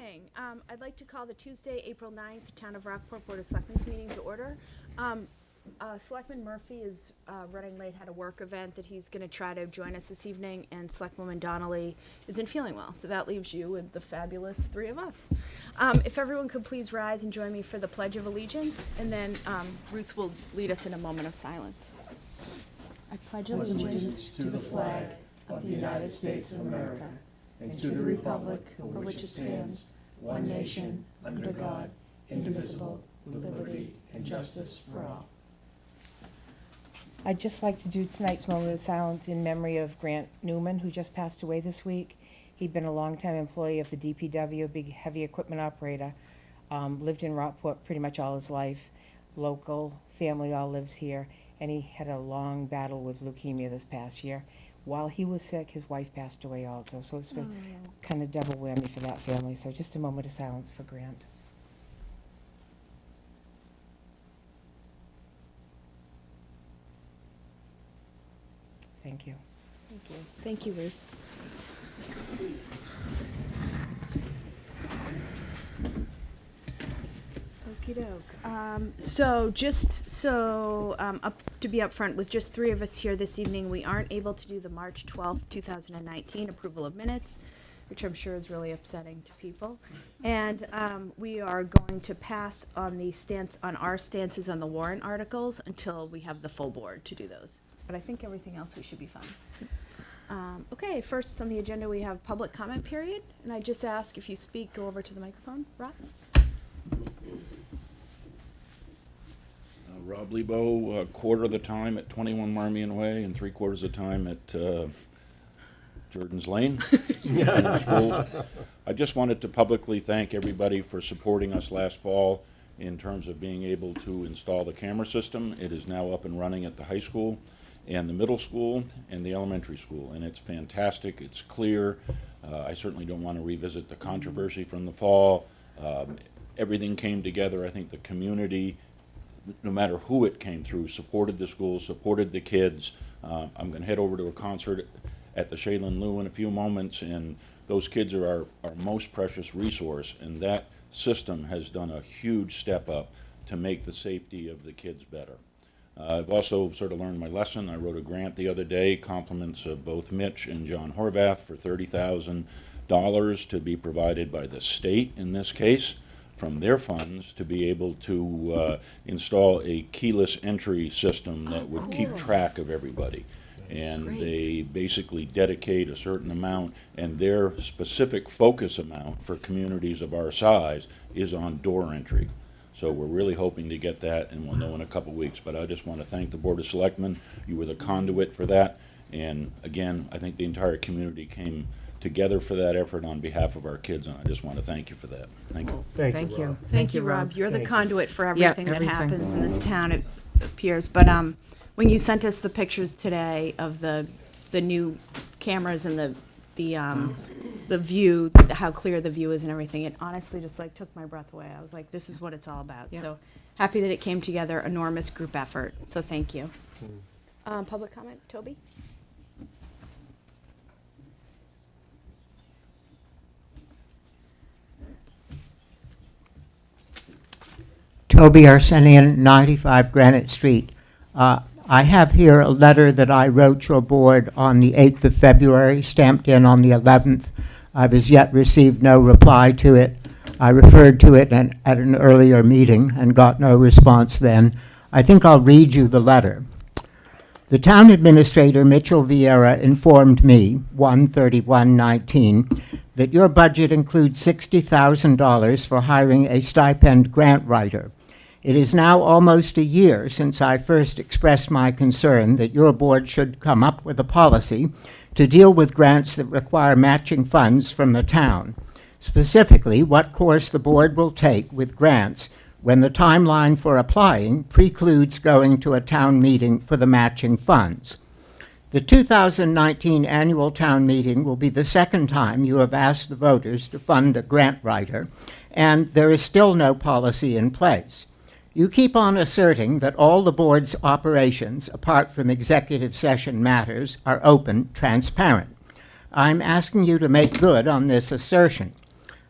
morning. I'd like to call the Tuesday, April 9th, Town of Rockport Board of Selectmen's meeting to order. Selectman Murphy is running late, had a work event that he's going to try to join us this evening, and Selectwoman Donnelly isn't feeling well, so that leaves you with the fabulous three of us. If everyone could please rise and join me for the Pledge of Allegiance, and then Ruth will lead us in a moment of silence. I pledge allegiance to the flag of the United States of America and to the republic for which it stands, one nation, under God, indivisible, with liberty and justice for all. I'd just like to do tonight's moment of silence in memory of Grant Newman, who just passed away this week. He'd been a longtime employee of the DPW, a big heavy equipment operator, lived in Rockport pretty much all his life. Local family all lives here, and he had a long battle with leukemia this past year. While he was sick, his wife passed away also, so it's been kind of double whammy for that family. So just a moment of silence for Grant. Thank you. Thank you. Thank you, Ruth. Okey doke. Up to be upfront, with just three of us here this evening, we aren't able to do the March 12th, 2019 approval of minutes, which I'm sure is really upsetting to people. And we are going to pass on our stances on the warrant articles until we have the full board to do those. But I think everything else we should be fine. Okay, first on the agenda we have public comment period, and I just ask if you speak, go over to the microphone. Rob? Rob Lebo, a quarter of the time at 21 Marmion Way and 3/4 of the time at Jordan's Lane. Schools. I just wanted to publicly thank everybody for supporting us last fall in terms of being able to install the camera system. It is now up and running at the high school and the middle school and the elementary school, and it's fantastic. It's clear. I certainly don't want to revisit the controversy from the fall. Everything came together. I think the community, no matter who it came through, supported the school, supported the kids. I'm going to head over to a concert at the Shaylin Lou in a few moments, and those kids are our most precious resource, and that system has done a huge step up to make the safety of the kids better. I've also sort of learned my lesson. I wrote a grant the other day, compliments of both Mitch and John Horvath, for $30,000 to be provided by the state, in this case, from their funds, to be able to install a keyless entry system that would keep track of everybody. And they basically dedicate a certain amount, and their specific focus amount for communities of our size is on door entry. So we're really hoping to get that, and we'll know in a couple weeks. But I just want to thank the Board of Selectmen. You were the conduit for that. And again, I think the entire community came together for that effort on behalf of our kids, and I just want to thank you for that. Thank you. Thank you. Thank you, Rob. You're the Thank you. conduit for everything that everything. happens in this town, it appears. But when you sent us the pictures today of the new cameras and the view, how clear the view is and everything, it honestly just like took my breath away. I was like, this is what it's all about. Yeah. So happy that it came together, enormous group effort. So thank you. Public comment, Toby? Toby Arsenian, 95 Granite Street. I have here a letter that I wrote your board on the 8th of February, stamped in on the 11th. I've as yet received no reply to it. I referred to it at an earlier meeting and got no response then. I think I'll read you the letter. The town administrator, Mitchell Vieira, informed me, 1/31/19, that your budget includes $60,000 for hiring a stipend grant writer. It is now almost a year since I first expressed my concern that your board should come up with a policy to deal with grants that require matching funds from the town. Specifically, what course the board will take with grants when the timeline for applying precludes going to a town meeting for the matching funds. The 2019 annual town meeting will be the second time you have asked the voters to fund a grant writer, and there is still no policy in place. You keep on asserting that all the board's operations, apart from executive session matters, are open, transparent. I'm asking you to make good on this assertion.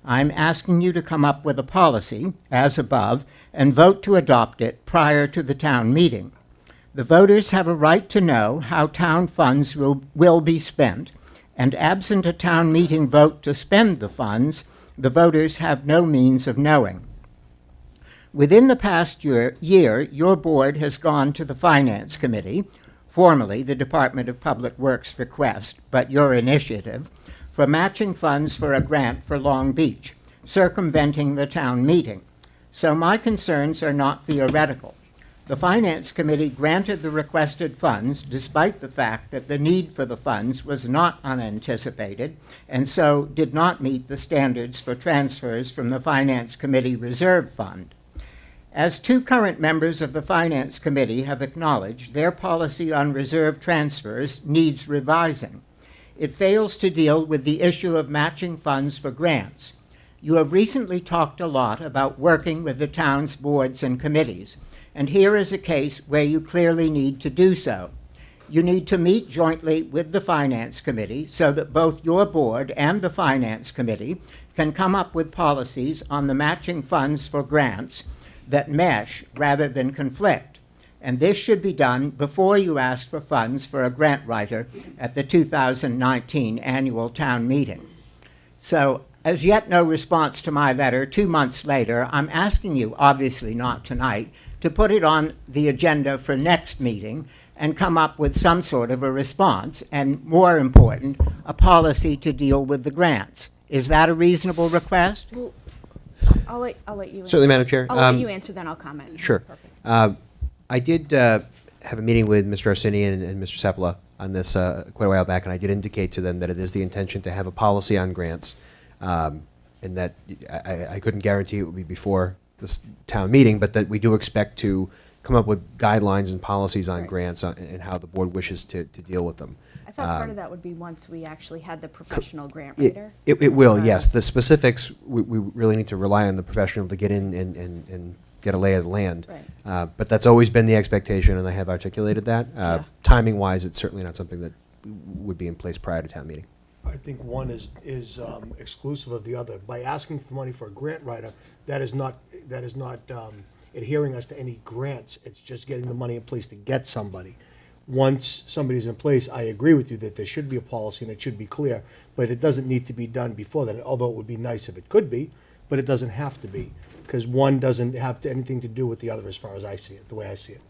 I'm asking you to come up with a policy, as above, and vote to adopt it prior to the town meeting. The voters have a right to know how town funds will be spent, and absent a town meeting vote to spend the funds, the voters have no means of knowing. Within the past year, your board has gone to the Finance Committee, formerly the Department of Public Works request, but your initiative, for matching funds for a grant for Long Beach, circumventing the town meeting. So my concerns are not theoretical. The Finance Committee granted the requested funds despite the fact that the need for the funds was not unanticipated and so did not meet the standards for transfers from the Finance Committee Reserve Fund. As two current members of the Finance Committee have acknowledged, their policy on reserve transfers needs revising. It fails to deal with the issue of matching funds for grants. You have recently talked a lot about working with the town's boards and committees, and here is a case where you clearly need to do so. You need to meet jointly with the Finance Committee so that both your board and the Finance Committee can come up with policies on the matching funds for grants that mesh rather than conflict. And this should be done before you ask for funds for a grant writer at the 2019 annual town meeting. So, as yet no response to my letter 2 months later, I'm asking you, obviously not tonight, to put it on the agenda for next meeting and come up with some sort of a response, and more important, a policy to deal with the grants. Is that a reasonable request? Well, I'll let you. Certainly, Madam Chair. I'll let you answer, then I'll comment. Sure. Perfect. I did have a meeting with Mr. Arsenian and Mr. Seppala on this quite a while back, and I did indicate to them that it is the intention to have a policy on grants, and that I couldn't guarantee it would be before this town meeting, but that we do expect to come up with guidelines and policies on Right. grants and how the board wishes to deal with them. I thought part of that would be once we actually had the professional grant It, writer. it will, Right. yes. The specifics, we really need to rely on the professional to get in and get a lay of the land. Right. But that's always been the expectation, and I have articulated that. Yeah. Timing-wise, it's certainly not something that would be in place prior to town meeting. I think one is exclusive of the other. By asking for money for a grant writer, that is not adhering us to any grants. It's just getting the money in place to get somebody. Once somebody's in place, I agree with you that there should be a policy and it should be clear, but it doesn't need to be done before then, although it would be nice if it could be, but it doesn't have to be, because one doesn't have anything to do with the other as far as I see it, the way I see it.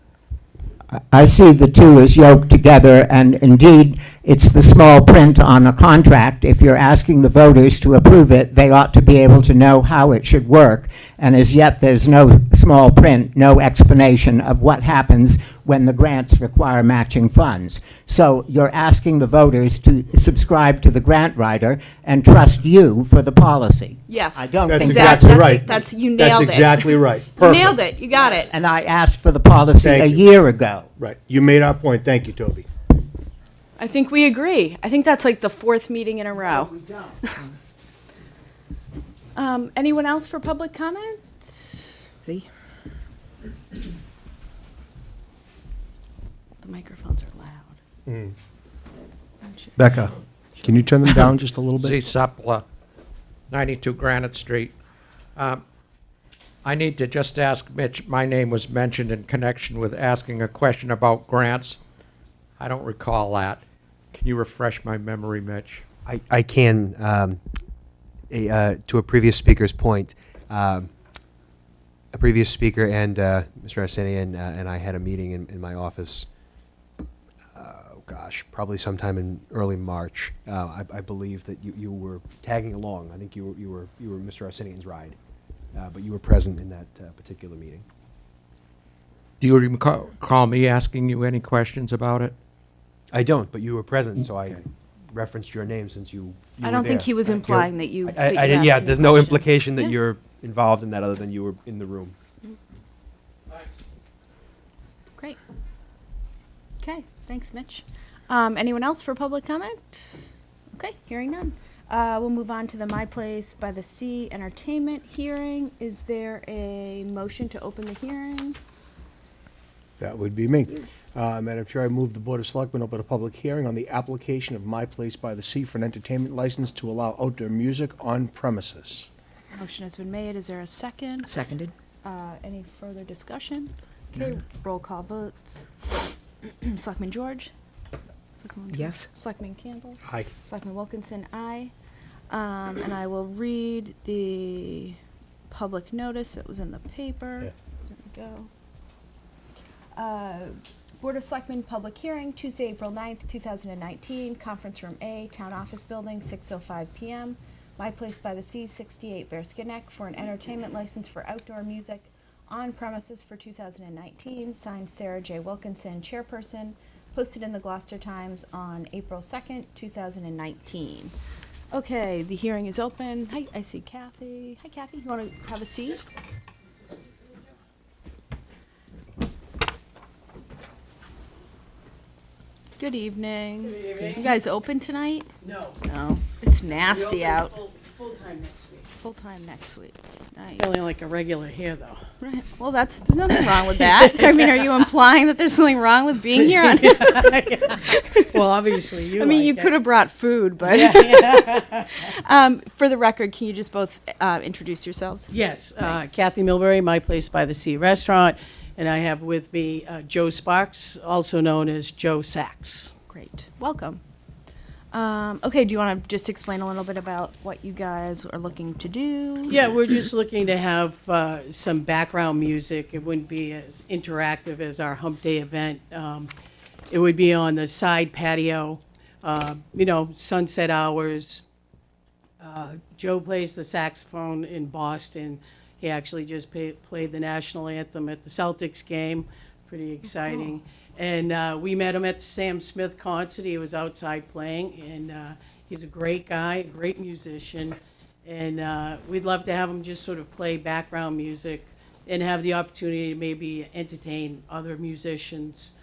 I see the two as yoked together, and indeed, it's the small print on a contract. If you're asking the voters to approve it, they ought to be able to know how it should work. And as yet, there's no small print, no explanation of what happens when the grants require matching funds. So you're asking the voters to subscribe to the grant writer and trust you for the policy. Yes. I don't That's think exactly that's right. That's you nailed it. That's exactly right. You Perfect. nailed it. You got it. And I asked for the policy Thank a you. year ago. Right. You made our point. Thank you, Toby. I think we agree. I think that's like the fourth meeting in a row. Anyone else for public comment? See? The microphones are loud. Becca, can you turn them down just a little Z. bit? Suppla, 92 Granite Street. I need to just ask Mitch, my name was mentioned in connection with asking a question about grants. I don't recall that. Can you refresh my memory, Mitch? I can, to a previous speaker's point, a previous speaker and Mr. Arsenian and I had a meeting in my office, probably sometime in early March. I believe that you were tagging along. I think you were Mr. Arsenian's ride, but you were present in that particular meeting. Do you recall me asking you any questions about it? I don't, but you were present, so I referenced your name since you I were don't think there. he was implying that you. that you I didn't. asked Yeah, him there's a no question. implication that Yeah. you're involved in that other than you were in the room. Great. Okay, thanks, Mitch. Anyone else for public comment? Okay, hearing none. We'll move on to the My Place by the Sea entertainment hearing. Is there a motion to open the hearing? That would be me. Madam Chair, I move the Board of Selectmen open a public hearing on the application of My Place by the Sea for an entertainment license to allow outdoor music on premises. Motion has been made. Is there a second? Seconded. Any further discussion? Okay, roll call votes. Selectman George? Selectman- Yes. Selectman Campbell? Aye. Selectman Wilkinson, aye. And I will read the public notice that was in the paper. Yeah. There we go. Board of Selectmen public hearing, Tuesday, April 9th, 2019, Conference Room A, Town Office Building, 6:05 PM. My Place by the Sea, 68 Bearskin Neck, for an entertainment license for outdoor music on premises for 2019. Signed Sarah J. Wilkinson, chairperson. Posted in the Gloucester Times on April 2nd, 2019. Okay, the hearing is open. Hi, I see Kathy. Hi, Kathy. You want to have a seat? Good evening. Good evening. You guys open tonight? No. No. It's nasty out. Full-time next week. Full time next week. Nice. Feeling like a regular here, though. Right. Well, there's nothing wrong with that. I mean, are you implying that there's something wrong with being here? Well, obviously you I mean, like you it. could have brought food, but for the record, can you just both introduce yourselves? Yes, Thanks. Kathy Milbury, My Place by the Sea Restaurant, and I have with me Joe Sparks, also known as Joe Sachs. Great. Welcome. Okay, do you want to just explain a little bit about what you guys are looking to do? Yeah, we're just looking to have some background music. It wouldn't be as interactive as our Hump Day event. It would be on the side patio, sunset hours. Joe plays the saxophone in Boston. He actually just played the national anthem at the Celtics game. Pretty exciting. And we met him at the Sam Smith concert. He was outside playing, and he's a great guy, great musician. And we'd love to have him just sort of play background music and have the opportunity to maybe entertain other musicians.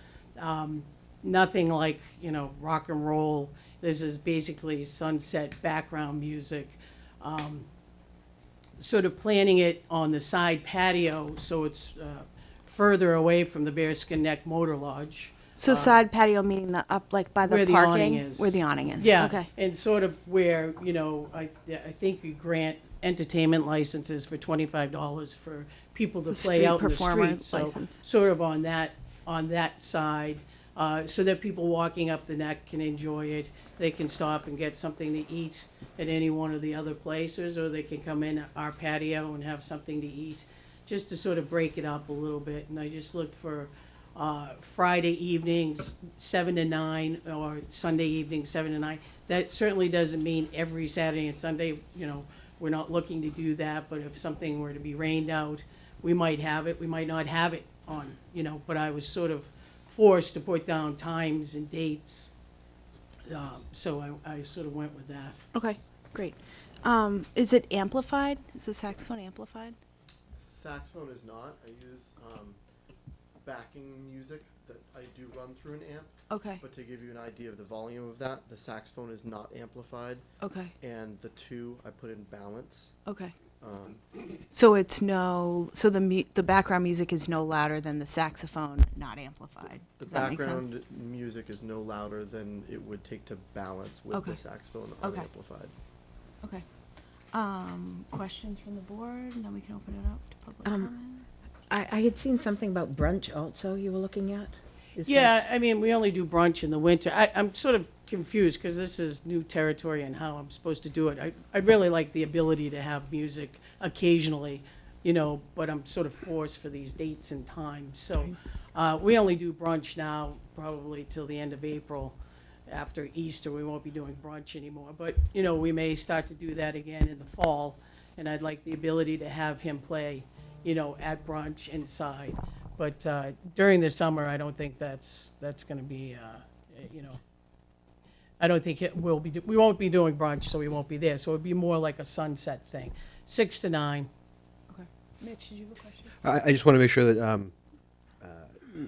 Nothing like, rock and roll. This is basically sunset background music. Sort of planning it on the side patio so it's further away from the Bearskin Neck Motor Lodge. So side patio meaning the up like by the Where the parking? awning is. Where the awning is. Yeah, Okay. and sort of where, I think you grant entertainment licenses for $25 for people to The play street out in the performer street. So license. sort of on that side, so that people walking up the neck can enjoy it. They can stop and get something to eat at any one of the other places, or they can come in our patio and have something to eat, just to sort of break it up a little bit. And I just look for Friday evenings, 7 to 9, or Sunday evenings, 7 to 9. That certainly doesn't mean every Saturday and Sunday, we're not looking to do that, but if something were to be rained out, we might have it, we might not have it on, but I was sort of forced to put down times and dates. So I sort of went with that. Okay, great. Is it amplified? Is the saxophone amplified? Saxophone is not. I use backing music that I do run through an amp. Okay, But to give you an idea of the volume of that, the saxophone is not amplified, okay, and the two I put in balance. okay. Um, So the background music is no louder than the saxophone not amplified. the Does that make sense? background music is no louder than it would take to balance with Okay. the saxophone Okay. unamplified. Okay. Questions from the board, and then we can open it up to public comment. I had seen something about brunch also you were looking at. Is that- Yeah, I mean, we only do brunch in the winter. I'm sort of confused because this is new territory and how I'm supposed to do it. I'd really like the ability to have music occasionally, but I'm sort of forced for these dates and times. So we only do brunch now, probably till the end of April. After Easter, we won't be doing brunch anymore. But, we may start to do that again in the fall. And I'd like the ability to have him play, at brunch inside. But during the summer, I don't think that's going to be, I don't think we won't be doing brunch, so we won't be there. So it'd be more like a sunset thing, 6 to 9. Okay. Mitch, did you have a question? I just want to make sure that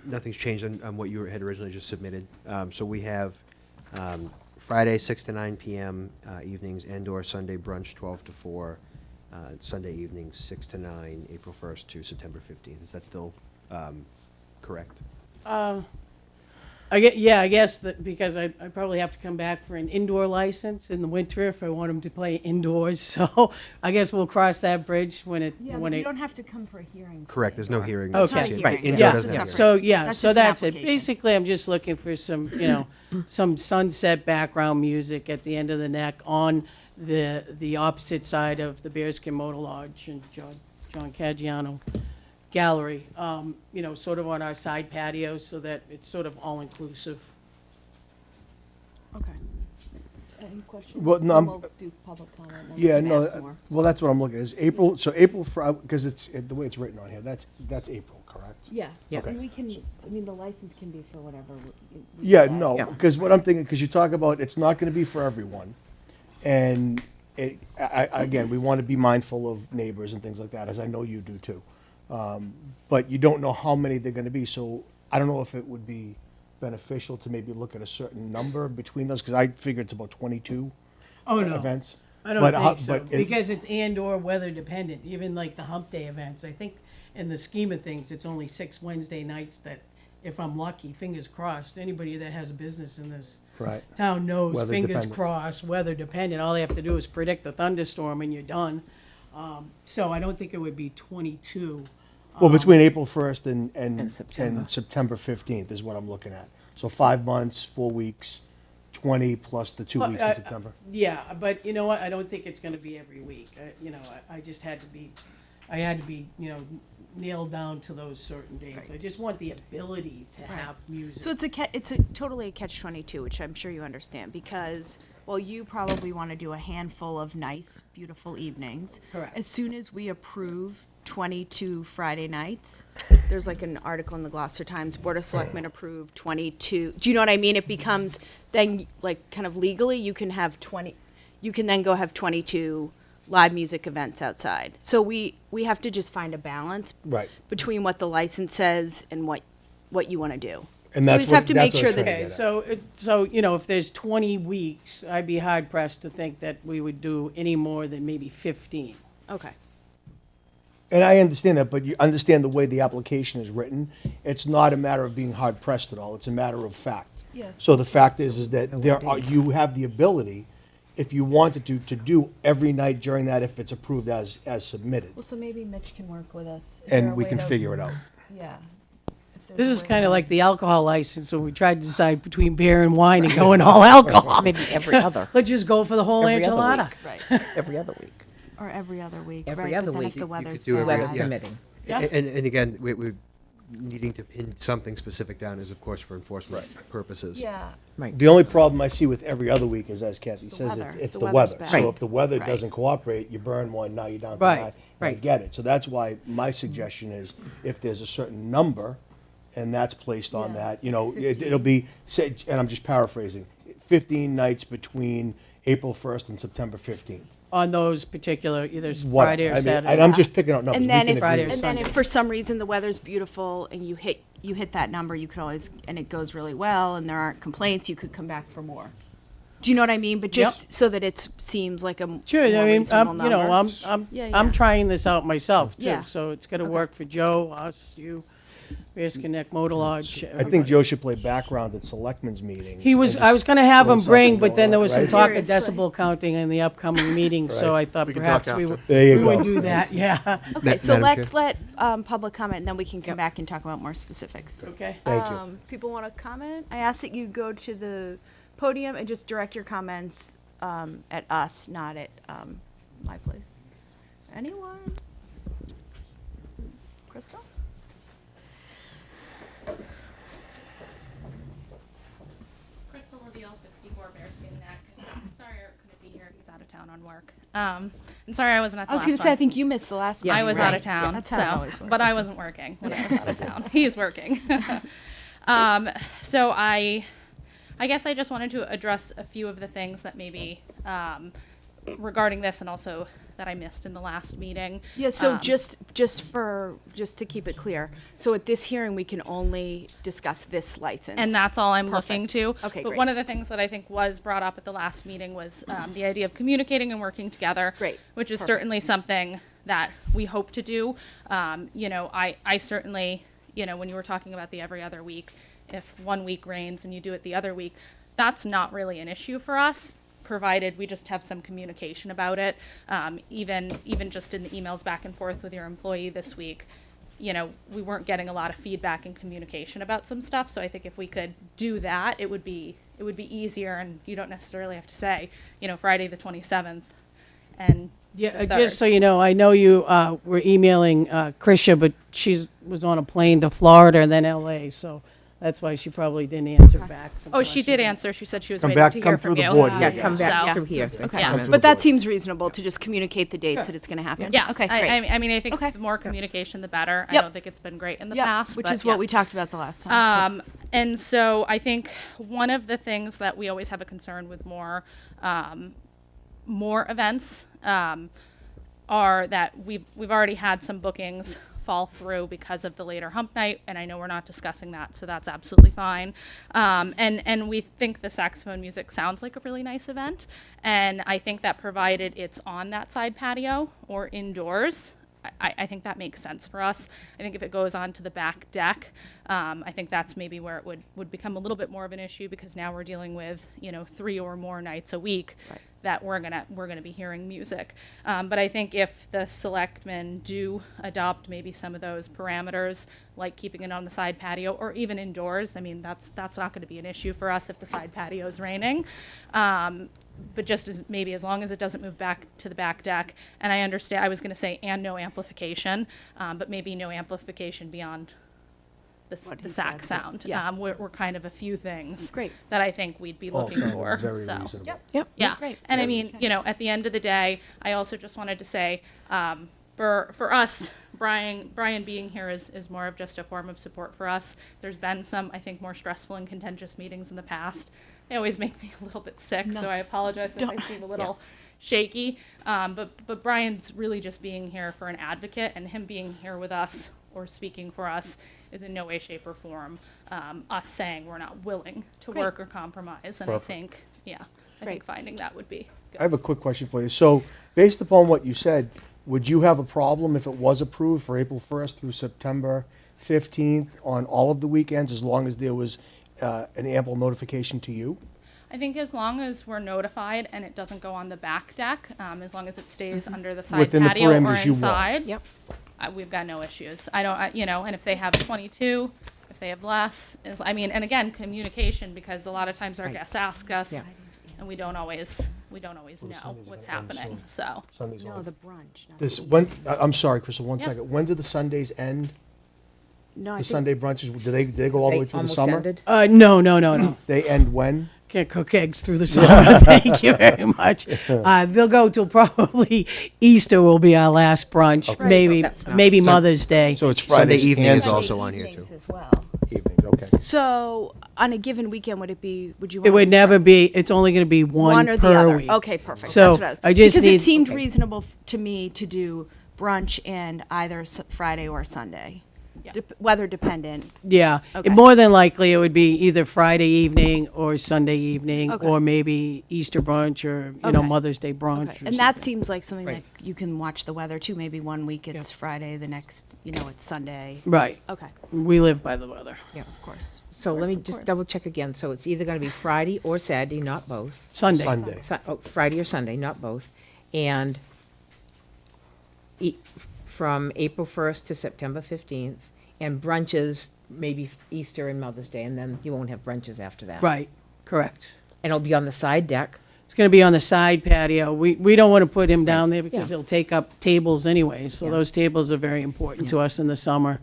nothing's changed on what you had originally just submitted. So we have Friday, 6 to 9 p.m. Evenings, and/or Sunday brunch, 12 to 4. Sunday evenings, 6 to 9, April 1st to September 15th. Is that still correct? I guess that because I probably have to come back for an indoor license in the winter if I want them to play indoors. So I guess we'll cross that bridge when it, Yeah, when but you it. don't have to come for a hearing. for Correct, there's no indoor. hearing That's not a associated. hearing. Right, indoor Yeah, doesn't have That's a hearing. so, yeah, That's so just an that's it. application. Basically, I'm just looking for some, some sunset background music at the end of the neck on the opposite side of the Bearskin Motor Lodge and John Caggiano Gallery, sort of on our side patio so that it's sort of all-inclusive. Okay. Any questions? Well, no, Then I'm- we'll do public comment. and then we Yeah, can no, ask more. well, that's what I'm looking at, is April, so April, because the way it's written on here, that's April, correct? Yeah, Yep. and we can, I mean, the license can be for whatever. we Yeah, decide. no, because what I'm thinking, because you talk about, it's not gonna be for everyone. And again, we want to be mindful of neighbors and things like that, as I know you do too. But you don't know how many they're gonna be, so I don't know if it would be beneficial to maybe look at a certain number between those, because I figure it's about 22 Oh, no. events. I don't But how- think so, but it- because it's and/or weather dependent, even like the hump day events. I think in the scheme of things, it's only 6 Wednesday nights that, if I'm lucky, fingers crossed, anybody that has a business in this Right. town knows, Weather fingers dependent. crossed, weather dependent. All they have to do is predict the thunderstorm and you're done. So I don't think it would be 22. Well, between April 1st and September. September 15th is what I'm looking at. So 5 months, 4 weeks, 20 plus the 2 Well, weeks in September. Yeah, but you know what? I don't think it's gonna be every week. I just had to be, nailed down to those certain dates. I just want the ability to have music. So it's totally a catch-22, which I'm sure you understand, because, well, you probably want to do a handful of nice, beautiful evenings. Correct. As soon as we approve 22 Friday nights, there's like an article in the Gloucester Times, Board of Selectmen approved 22. Do you know what I mean? It becomes, then, like, kind of legally, you can then go have 22 live music events outside. So we have to just find a balance Right. between what the license says and what you want to do. And So we that's just have what- to that's make what sure I'm trying to that, get at. So if there's 20 weeks, I'd be hard pressed to think that we would do any more than maybe 15. okay. And I understand that, but you understand the way the application is written. It's not a matter of being hard pressed at all. It's a matter of fact. Yes. So the fact is that you have the ability, if you wanted to do every night during that if it's approved as submitted. Well, so maybe Mitch can work with us. Is there a And we way can to- figure it out. Yeah. If there's This a is way kind to- of like the alcohol license when we tried to decide between beer and wine and going all alcohol. Maybe every other, Let's just go for the whole Every other enchilada. Right, every other week, or every other week. Every right, other but then week if the you weather's could do every- bad. weather yeah. permitting. Yeah. And again, we're needing to pin something specific down is, of course, for enforcement purposes. Yeah. Right. The only problem I see with every other week is, as Kathy The says, weather. it's The the weather's weather. bad. So Right. if the weather Right. doesn't cooperate, you burn one, now you're down to Right, 9. I right. get it. So that's why my suggestion is, if there's a certain number, and that's placed on Yeah. that, it'll be, say, and I'm just paraphrasing, 15 nights between April 1st and September 15th. On those particular, either Whatever. Friday I or mean, Saturday. And I'm just picking out numbers. And We then can if, agree. Friday or and then if Sunday. for some reason the weather's beautiful and you hit that number, you could always, and it goes really well and there aren't complaints, you could come back for more. Do you know what I mean? But just so that it seems like a Sure, more I mean, reasonable number. Yeah, I'm yeah. trying this out myself too, Yeah. so it's gotta Okay. work for Joe, us, you, Bearskin Neck Motor Lodge. I think Joe should play background at Selectmen's meetings. He was, and I just was gonna have throw him bring, something but then going there on, was some right? talk of Seriously. decibel counting in the upcoming meeting, so Right. I thought We can talk perhaps we after. would, There you we would go. do that, yeah. Okay, so Madam let's Chair. let public comment and then we can come back and talk about more specifics. Okay. Thank you. People want to comment? I ask that you go to the podium and just direct your comments at us, not at my place. Anyone? Crystal? Crystal LaVille, 64 Bearskin Neck. Sorry I couldn't be here. He's out of town on work. And sorry I wasn't at the I was last going to say, I one. think you missed the last one. I was out of Right. town, That's how it always so, works. but I wasn't working when I was out of town. He's working. So I guess I just wanted to address a few of the things that maybe regarding this and also that I missed in the last meeting. Yeah, so Um, just to keep it clear, so at this hearing, we can only discuss this license. And that's all I'm Perfect. looking to. Okay, But great. one of the things that I think was brought up at the last meeting was the idea of communicating and working together. Great. Which is Perfect. certainly something that we hope to do. I certainly, when you were talking about the every other week, if 1 week rains and you do it the other week, that's not really an issue for us, provided we just have some communication about it. Even just in the emails back and forth with your employee this week, you know, we weren't getting a lot of feedback and communication about some stuff. So I think if we could do that, it would be easier, and you don't necessarily have to say, you know, Friday the 27th and Yeah, the just so 3rd. you know, I know you were emailing Krisha, but she was on a plane to Florida and then LA, so that's why she probably didn't answer back. some Oh, she did questions. answer. She said she was Come waiting back- to come hear through from the you. board Yeah, here. come back So- through here. Okay, Yeah. Come to but the that board. seems reasonable to just communicate the dates that it's gonna happen. Yeah. Okay, great. I mean, I think Okay. the more communication, the better. I Yep. don't think it's been great in the Yep, past. which but is what yeah. we talked about the last time. And so I think one of the things that we always have a concern with more events are that we've already had some bookings fall through because of the later hump night, and I know we're not discussing that, so that's absolutely fine. And we think the saxophone music sounds like a really nice event, and I think that provided it's on that side patio or indoors, I think that makes sense for us. I think if it goes on to the back deck, I think that's maybe where it would become a little bit more of an issue, because now we're dealing with, you know, 3 or more nights a week that we're gonna be hearing music. But I think if the selectmen do adopt maybe some of those parameters, like keeping it on the side patio or even indoors, I mean, that's not gonna be an issue for us if the side patio is raining. But just as long as it doesn't move back to the back deck. And I understand, I was gonna say, and no amplification, but maybe no amplification beyond What the he sax said, sound. yeah. We're kind of a few things Great. that I think we'd be All looking sounded for, very so. reasonable. Yep. Yeah, Great. and I mean, you know, at the end of the day, I also just wanted to say, for us, Brian being here is more of just a form of support for us. There's been some, I think, more stressful and contentious meetings in the past. They always make me a little bit sick, No. so I apologize if I Don't- seem a little shaky. But Brian's really just being here for an advocate, and him being here with us or speaking for us is in no way, shape, or form us saying we're not willing to Great. work or compromise. And I think, I think Great. finding that would be good. I have a quick question for you. So, based upon what you said, would you have a problem if it was approved for April 1st through September 15th on all of the weekends, as long as there was an ample notification to you? I think as long as we're notified and it doesn't go on the back deck, as long as it stays under the side Within the patio or parameters you want. inside, Yep. We've got no issues. You know, and if they have 22, if they have less, I mean, and again, communication, because a lot of times our Right. guests ask us, Yeah. and we don't always Well, the know Sundays are what's gonna end happening, soon. so. Sundays No, on. the brunch. not This, the when, I'm sorry, Crystal, one Yeah. second. When do the Sundays end? No, I The think Sunday brunches, do they go all the way through the Almost summer? ended. No. They end when? Can't cook eggs through the summer. Thank you very much. They'll go till probably Easter will be our last brunch, Okay. maybe That's not- maybe Mother's Day. So it's Sunday Fridays evening and is Sundays also on here too. Evenings as well. evenings, okay. So, on a given weekend, would you want? It would never be. It's only going to be one or per the other? week. Okay, perfect. So, That's what I was. I just because need- it seemed okay. reasonable to me to do brunch and either Friday or Sunday, Yeah. weather dependent. Yeah, Okay. more than likely it would be either Friday evening or Sunday evening, Okay. or maybe Easter brunch or Okay. Mother's Day brunch. Okay. or And that something. seems like something Right. that you can watch the weather too. Maybe one week it's Friday, the next, it's Sunday. Right. Okay, We live by the weather. Yeah. of course. So Of let me course, of just course. double check again. So it's either going to be Friday or Saturday, not both. Sunday. Sunday. Friday or Sunday, not both. And from April 1st to September 15th, and brunches, maybe Easter and Mother's Day, and then you won't have brunches after that. Right. Correct. And it'll be on the side deck. It's going to be on the side patio. We don't want to put him down there because Yeah. he'll take up tables anyway. So Yeah. those tables are very important to us in the summer.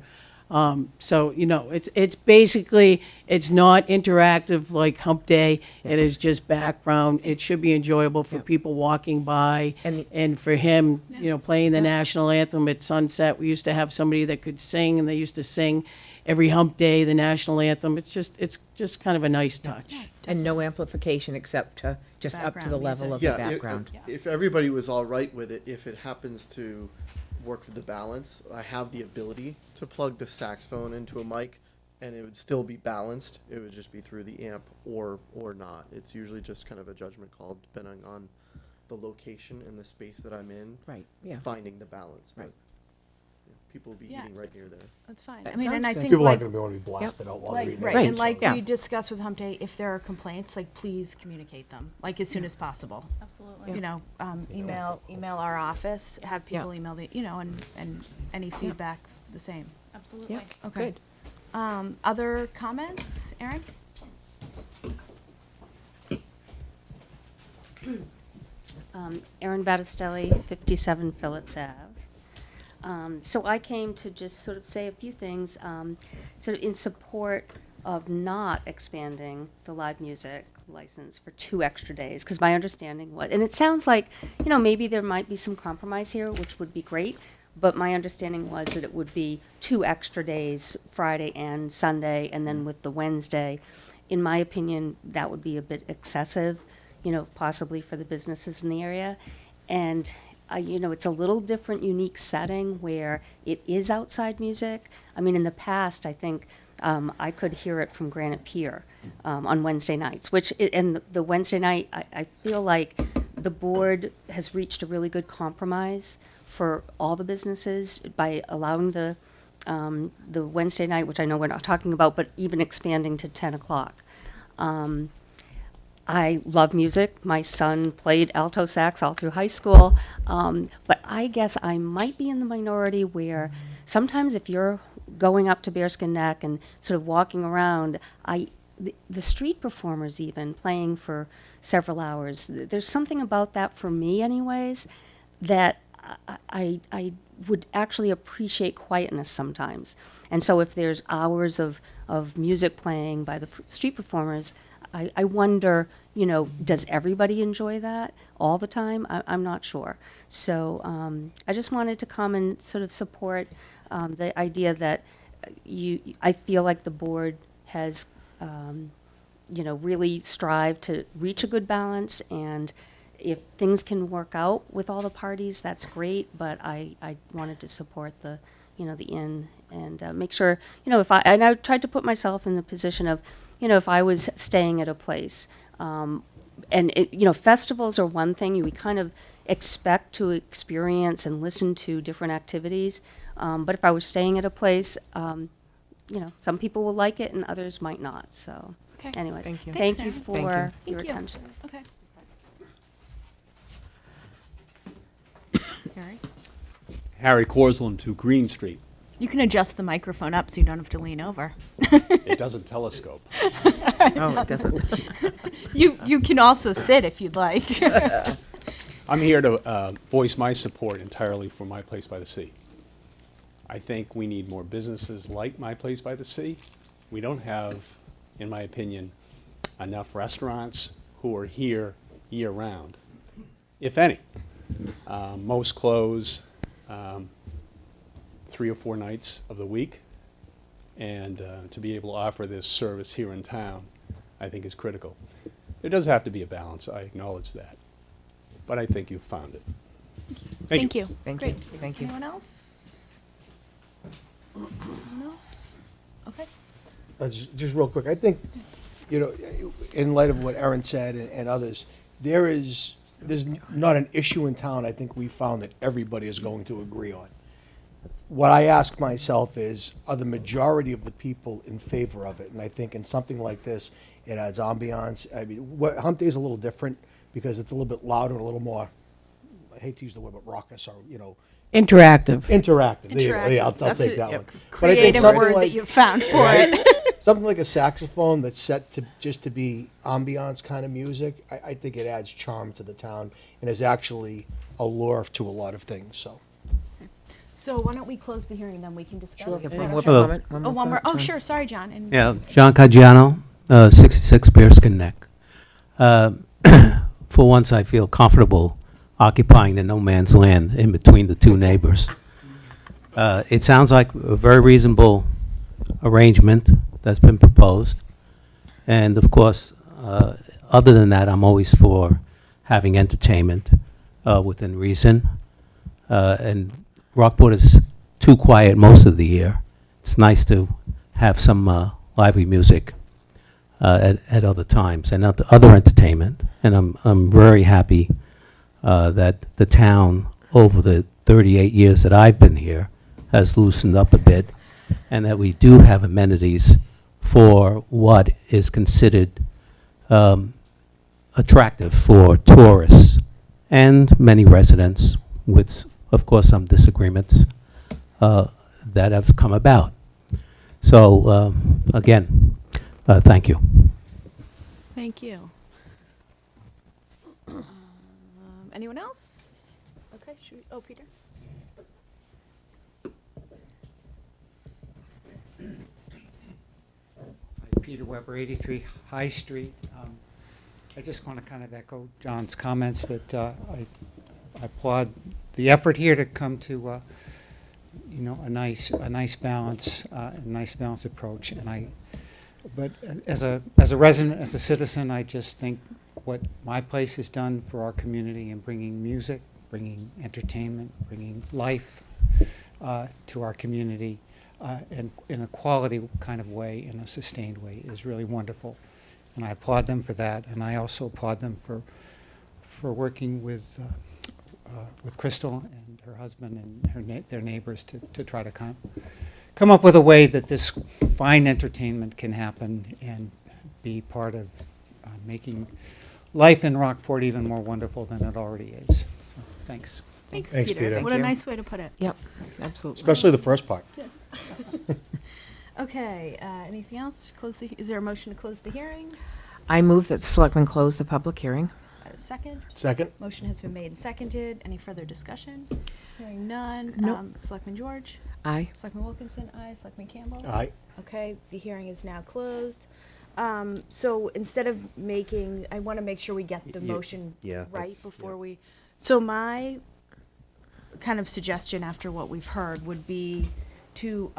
So, it's basically, it's not interactive like Hump Day. It is just background. It should be enjoyable for Yeah. people walking by. And- And for him, playing the national anthem at sunset. We used to have somebody that could sing, and they used to sing every Hump Day, the national anthem. It's just kind of a nice touch. And no amplification except just up to the Background level music. of the Yeah, background. if everybody was all right with it, if it happens to work for the balance, I have the ability to plug the saxophone into a mic, and it would still be balanced. It would just be through the amp or not. It's usually just kind of a judgment call depending on the location and the space that I'm in, Right, yeah. finding the balance. But, Right. yeah, people will be Yeah. eating right near there. That's fine. That I mean, and sounds I good. think People like, aren't gonna be able to be blasted out while they're like, eating. right, Right, and like yeah. we discussed with Hump Day, if there are complaints, like, please communicate them, like, as soon as possible. Absolutely. You know, email our office, have people Yeah. email the, and any feedback the same. Absolutely. Okay. Good. Other comments, Erin? Erin Battistelli, 57 Phillips Ave. So I came to just sort of say a few things, sort of in support of not expanding the live music license for 2 extra days, because my understanding was, and it sounds like, maybe there might be some compromise here, which would be great, but my understanding was that it would be 2 extra days, Friday and Sunday, and then with the Wednesday. In my opinion, that would be a bit excessive, possibly for the businesses in the area. And, it's a little different, unique setting where it is outside music. I mean, in the past, I think I could hear it from Granite Pier on Wednesday nights, and the Wednesday night, I feel like the board has reached a really good compromise for all the businesses by allowing the Wednesday night, which I know we're not talking about, but even expanding to 10 o'clock. I love music. My son played alto sax all through high school. But I guess I might be in the minority where sometimes if you're going up to Bearskin Neck and sort of walking around, the street performers even playing for several hours, there's something about that for me anyways, that I would actually appreciate quietness sometimes. And so if there's hours of music playing by the street performers, I wonder, does everybody enjoy that all the time? I'm not sure. So I just wanted to come and sort of support the idea that I feel like the board has, really strived to reach a good balance, and if things can work out with all the parties, that's great, but I wanted to support the inn and make sure, and I tried to put myself in the position of, if I was staying at a place, festivals are one thing, we kind of expect to experience and listen to different activities, but if I was staying at a place, some people will like it and others might not, so. Okay. Anyways, Thank you. thank Thanks, you Erin. for Thank your Thank you. attention. Okay. Harry? Harry Corsland to Green Street. You can adjust the microphone up so you don't have to lean over. It doesn't telescope. Oh, it doesn't. You can also sit if you'd like. I'm here to voice my support entirely for My Place by the Sea. I think we need more businesses like My Place by the Sea. We don't have, in my opinion, enough restaurants who are here year-round, if any. Most close 3 or 4 nights of the week, and to be able to offer this service here in town, I think is critical. There does have to be a balance, I acknowledge that, but I think you've found it. Thank you. Thank Great. you. Thank you. Anyone else? Anyone else? Okay. Just real quick, I think, in light of what Erin said and others, there's not an issue in town I think we found that everybody is going to agree on. What I ask myself is, are the majority of the people in favor of it? And I think in something like this, it adds ambiance. I mean, Hump Day is a little different because it's a little bit louder, a little more, I hate to use the word, but raucous or, Interactive. interactive. There you go. Yeah, I'll That's take a that one. But I think Creative something word that like- you found for Right? it. Something like a saxophone that's set to just to be ambiance kind of music, I think it adds charm to the town and is actually a lure to a lot of things, so. So why don't we close the hearing, then we can discuss. Yeah, Is that one more okay? Hello. comment, Oh, one more. Oh, comment, sure. Sorry, John. And Yeah, John Caggiano, 66 Bearskin Neck. For once, I feel comfortable occupying the no man's land in between the two neighbors. It sounds like a very reasonable arrangement that's been proposed. And of course, other than that, I'm always for having entertainment within reason. And Rockport is too quiet most of the year. It's nice to have some lively music at other times and other entertainment. And I'm very happy that the town, over the 38 years that I've been here, has loosened up a bit, and that we do have amenities for what is considered attractive for tourists and many residents, with, of course, some disagreements that have come about. So, again, thank you. Thank you. Anyone else? Okay, oh, Peter? Peter Weber, 83 High Street. I just want to kind of echo John's comments that I applaud the effort here to come to, you know, a nice balance, a nice balanced approach. But as a resident, as a citizen, I just think what my place has done for our community in bringing music, bringing entertainment, bringing life to our community, and in a quality kind of way, in a sustained way, is really wonderful. And I applaud them for that. And I also applaud them for working with Crystal and her husband and their neighbors to try to come up with a way that this fine entertainment can happen and be part of making life in Rockport even more wonderful than it already is. So, thanks. Thanks, Thanks, Peter. Peter. What a nice way to put it. Yep, absolutely. Especially the first part. Okay, anything else? Is there a motion to close the hearing? I move that Selectmen close the public hearing. Second? Second? Motion has been made and seconded. Any further discussion? Hearing none. Nope. Selectman George? Aye. Selectman Wilkinson? Aye. Selectman Campbell? Aye. Okay, the hearing is now closed. So instead of I want to make sure we get the motion yeah, right that's- before we. So my kind of suggestion after what we've heard would be to,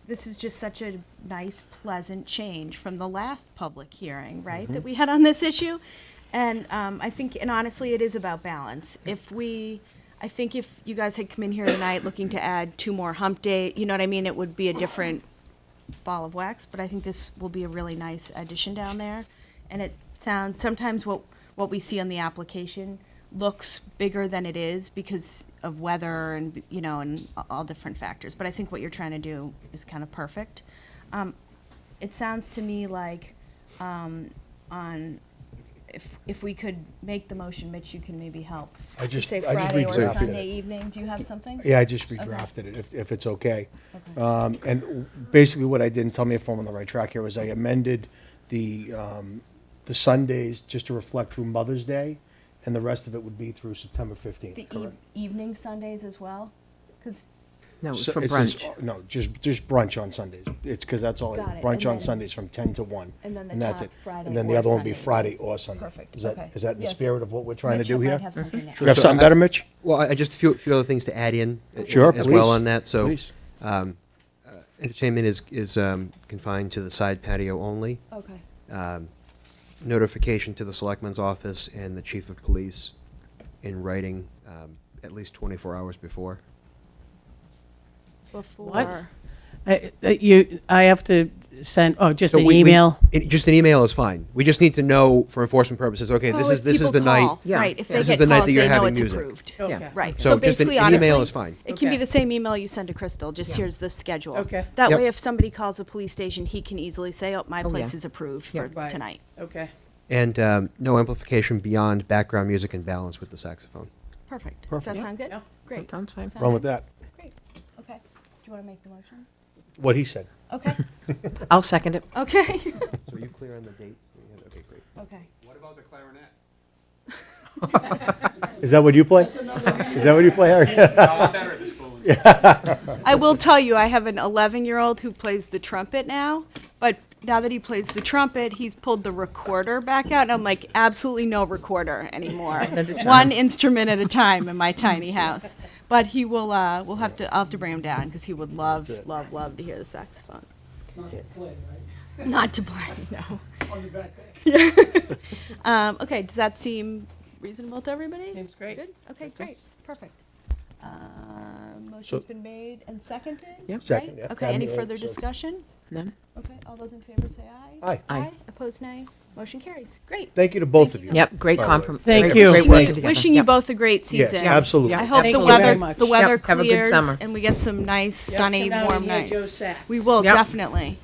this is just such a nice, pleasant change from the last public hearing, right, that we had on this issue. And I think, and honestly, it is about balance. I think if you guys had come in here tonight looking to add 2 more hump day, you know what I mean, it would be a different ball of wax, but I think this will be a really nice addition down there. And it sounds, sometimes what we see on the application looks bigger than it is because of weather and, you know, and all different factors. But I think what you're trying to do is kind of perfect. It sounds to me like if we could make the motion, Mitch, you can maybe help. I just Say redrafted Friday or it. Sunday evening. Do you have something? Yeah, I just Okay. redrafted it, if it's okay. Okay. And basically what I did, and tell me if I'm on the right track here, was I amended the Sundays just to reflect through Mother's Day, and the rest of it would be through September 15th, The correct? evening Sundays as well? Because No, it's So for it's just- brunch. No, just brunch on Sundays. It's because that's all, Got it. brunch And on then- Sundays from 10 to 1. and then the that's top it. Friday And then or the other one would be Sunday. Friday or Sunday. Perfect. Is that Okay. in the Yes. spirit of what we're trying Mitch, to do I here? might have something to You have add. something better, Mitch? Well, I just a few other things to add in Sure, as please. well on that. So, Please. entertainment is confined to the side patio only. Okay. Notification to the selectman's office and the chief of police in writing at least 24 hours before. Before. I have to send, just So an we- email? Just an email is fine. We just need to know for enforcement purposes. Okay, Oh, this if is the people night. call, Yeah. Right, if they This get is the night calls, that you're they know having it's music. approved. Okay. Right. So just basically, an email honestly, is fine. It can be Okay. the same email you send to Crystal, just here's the schedule. Okay. That Yep. way, if somebody calls the police station, he can easily say, oh, my Oh, place yeah. is approved Yeah. for Right. tonight. Okay. And no amplification beyond background music and balance with the saxophone. Perfect. Does Perfect. that sound good? Yeah. Great. That sounds fine. Sound Run good? with that. Great. Okay. Do you want to make the motion? What he said. Okay. I'll second it. Okay. So are you clear on the dates? Okay, great. Okay. What about the clarinet? Is that what you play? Is that what you play, Harry? I'm better at this school. I will tell you, I have an 11-year-old who plays the trumpet now, but now that he plays the trumpet, he's pulled the recorder back out, and I'm like, absolutely no recorder anymore. One instrument at a time in my tiny house. But he will, I'll have to bring him down, because he would love, That's it. love, love to hear the saxophone. Not to play, no. Okay, does that seem reasonable to everybody? Seems great. Good? Okay, great, perfect. So- Motion's been made and seconded? Yep. right? Second, yeah. Okay, any Add me, further so- discussion? None? Okay, all those in favor say aye. Aye. Aye. Opposed, nay? Motion carries. Great. Thank you to both of you. Yep, great by the way. compromise. Thank you. Great working together. Wishing you Yep. both a great Yes, season. absolutely. I hope Thank the you weather very much. the weather Yep, have a good clears summer. and we get some nice sunny Come down warm and hear nights. Joe Sax. We will Yep. definitely.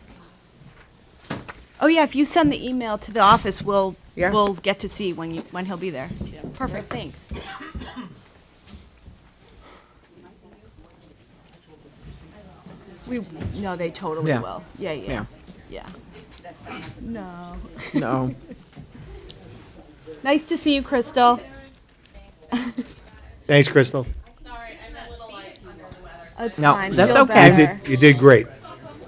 Oh yeah, if you send the email to the office, we'll get to see when he'll be there. Perfect. Thanks. No, they totally Yeah. will. Yeah. Yeah. Yeah. No. No. Nice to see you, Crystal. Thanks, Crystal. That's No, fine. that's Feel okay. better. You did great.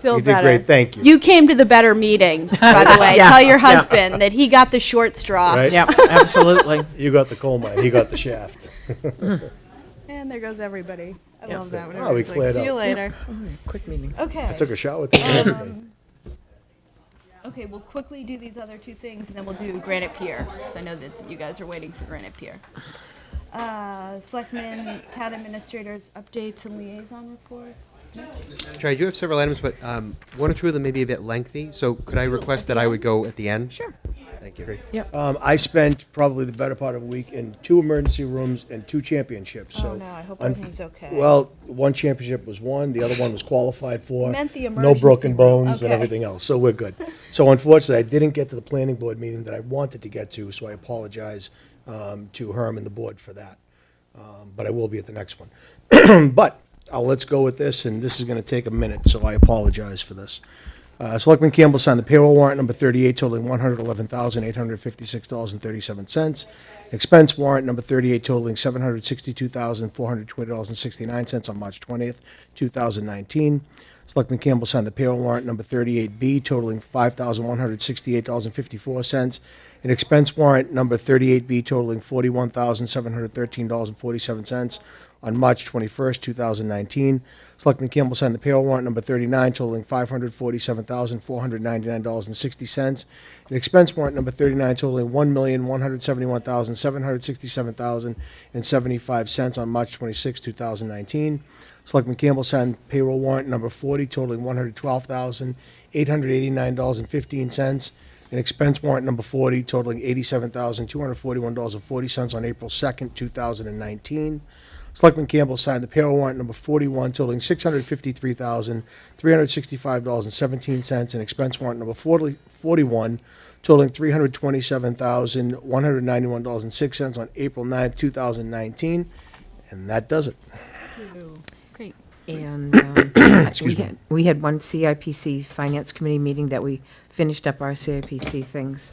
Feel You did better. great. Thank you. You came to the better meeting, by the way. Yeah, Tell your yeah. husband that he got the short straw. Right? Yep, absolutely. You got the coal mine, he got the shaft. And there goes everybody. I Yeah. love that. When Oh, we everybody's like, cleared see you up. later. Quick meeting. Okay. I took a shower today. Okay, we'll quickly do these other two things, and then we'll do Granite Pier, because I know that you guys are waiting for Granite Pier. Selectmen, town administrators, updates, and liaison reports. Sure, I do have several items, but one or two of them may be a bit lengthy, so could I request that I would go at the end? Sure. Thank you. I spent probably the better part of a week in 2 emergency rooms and 2 championships, so. Oh, no, I hope everything's okay. Well, one championship was won, the other one was qualified for. Meant the No emergency broken room. bones and Okay. everything else, so we're good. So unfortunately, I didn't get to the planning board meeting that I wanted to get to, so I apologize to Herm and the board for that. But I will be at the next one. But let's go with this, and this is going to take a minute, so I apologize for this. Selectman Campbell signed the payroll warrant number 38 totaling $111,856.37. Expense warrant number 38 totaling $762,420.69 on March 20th, 2019. Selectman Campbell signed the payroll warrant number 38B totaling $5,168.54. And expense warrant number 38B totaling $41,713.47 on March 21st, 2019. Selectman Campbell signed the payroll warrant number 39 totaling $547,499.60. And expense warrant number 39 totaling $1,171,767.75 on March 26, 2019. Selectman Campbell signed payroll warrant number 40 totaling $112,889.15. And expense warrant number 40 totaling $87,241.40 on April 2nd, 2019. Selectman Campbell signed the payroll warrant number 41 totaling $653,365.17 and expense warrant number 41 totaling $327,191.06 on April 9th, 2019. And that does it. Great. And Excuse me. we had one CIPC Finance Committee meeting that we finished up our CIPC things.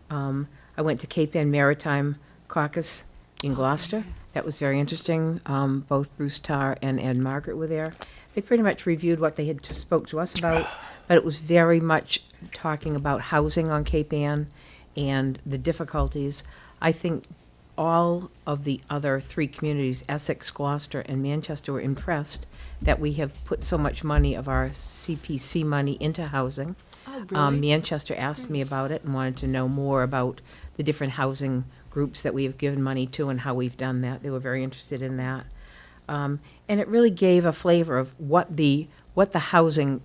I went to Cape Ann Maritime Caucus in Gloucester. That was very interesting. Both Bruce Tarr and Ed Margaret were there. They pretty much reviewed what they had spoke to us about, but it was very much talking about housing on Cape Ann and the difficulties. I think all of the other 3 communities, Essex, Gloucester, and Manchester, were impressed that we have put so much money of our CPC money into housing. Oh, really? Manchester asked me about it and wanted to know more about the different housing groups that we have given money to and how we've done that. They were very interested in that. And it really gave a flavor of what the housing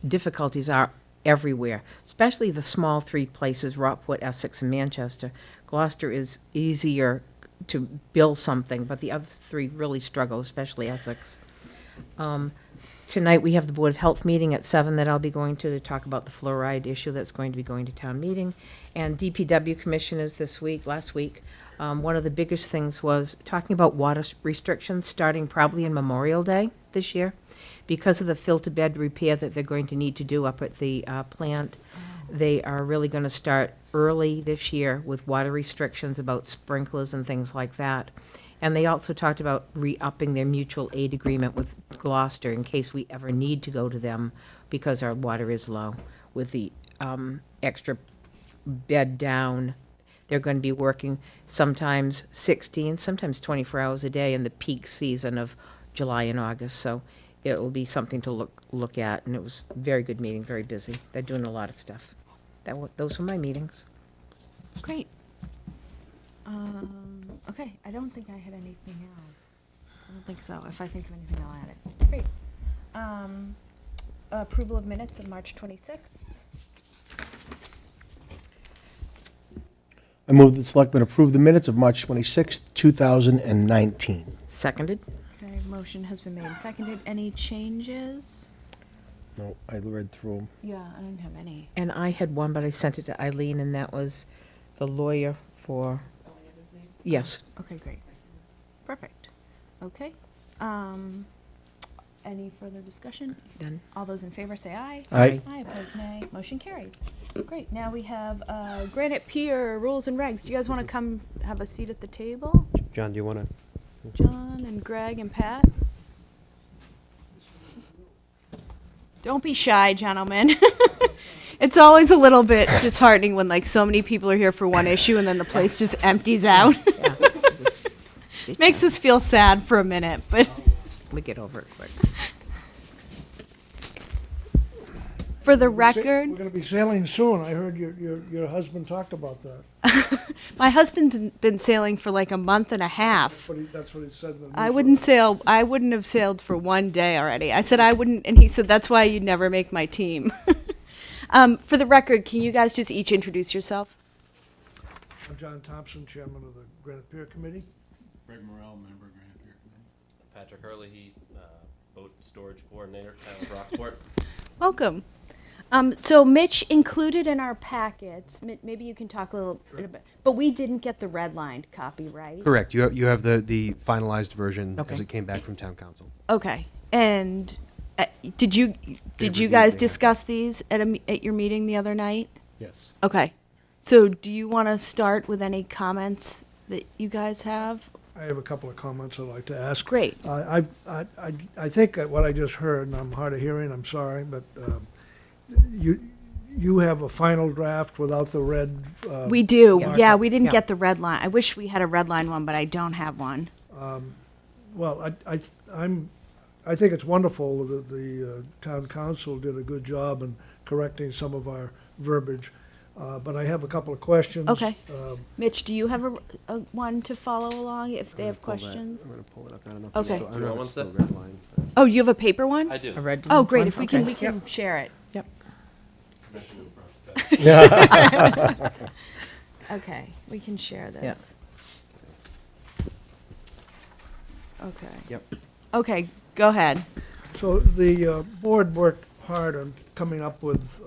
difficulties are everywhere, especially the small 3 places, Rockport, Essex, and Manchester. Gloucester is easier to build something, but the other 3 really struggle, especially Essex. Tonight, we have the Board of Health meeting at 7 that I'll be going to talk about the fluoride issue that's going to be going to town meeting. And DPW commissioners last week, one of the biggest things was talking about water restrictions starting probably in Memorial Day this year. Because of the filter bed repair that they're going to need to do up at the plant, they are really going to start early this year with water restrictions about sprinklers and things like that. And they also talked about re-upping their mutual aid agreement with Gloucester in case we ever need to go to them because our water is low. With the extra bed down, they're going to be working sometimes 16, sometimes 24 hours a day in the peak season of July and August. So it will be something to look at. And it was a very good meeting, very busy. They're doing a lot of stuff. Those were my meetings. Great. Okay, I don't think I had anything else. I don't think so. If I think of anything, I'll add it. Great. Approval of minutes of March 26th. I move that the Selectmen approve the minutes of March 26th, 2019. Seconded? Okay, motion has been made and seconded. Any changes? No, I read through them. Yeah, I didn't have any. And I had one, but I sent it to Eileen, and that was the lawyer for, yes. Okay, great. Perfect. Okay. Any further discussion? Done. All those in favor say aye. Aye. Aye, opposed nay. Motion carries. Great. Now we have Granite Pier rules and regs. Do you guys want to come have a seat at the table? John, do you want to? John and Greg and Pat? Don't be shy, gentlemen. It's always a little bit disheartening when like so many people are here for one issue and then the place just empties out. Makes us feel sad for a minute, but We get over it quick. for the We're record, gonna be sailing soon. I heard your husband talked about that. my husband's been sailing for like a month and a half. That's what he said in the I newsletter. I wouldn't have sailed for one day already. I said I wouldn't, and he said, that's why you'd never make my team. For the record, can you guys just each introduce yourself? I'm John Thompson, chairman of the Granite Pier Committee. Greg Morrell, member of Granite Pier Committee. Patrick Hurley, boat storage coordinator, town of Rockport. Welcome. So Mitch included in our packets, maybe you can talk a little bit about, but we didn't get the redlined copy, right? Correct. You have the finalized version as Okay. it came back from town council. Okay, and did you reviewed guys the discuss these at your meeting the other night? Yes. Okay, so do you want to start with any comments that you guys have? I have a couple of comments I'd like to ask. Great. I think what I just heard, and I'm hard of hearing, I'm sorry, but you have a final draft without the red. We do, Yeah. yeah, we didn't Yeah. get the red line. I wish we had a red line one, but I don't have one. Well, I think it's wonderful that the town council did a good job in correcting some of our verbiage, but I have a couple of questions. Okay. Um, Mitch, do you have a one to follow along if they have questions? I'm going to pull it up. I don't know if Okay. it's still, I don't know if it's You still want red line. Oh, you have a paper one? I do. A red Oh, one? great, if we can, Okay. we can share it. Yep. Commissioner Brooks. Okay, we can share this. Okay. Yep. Okay, go ahead. So the board worked hard on coming up with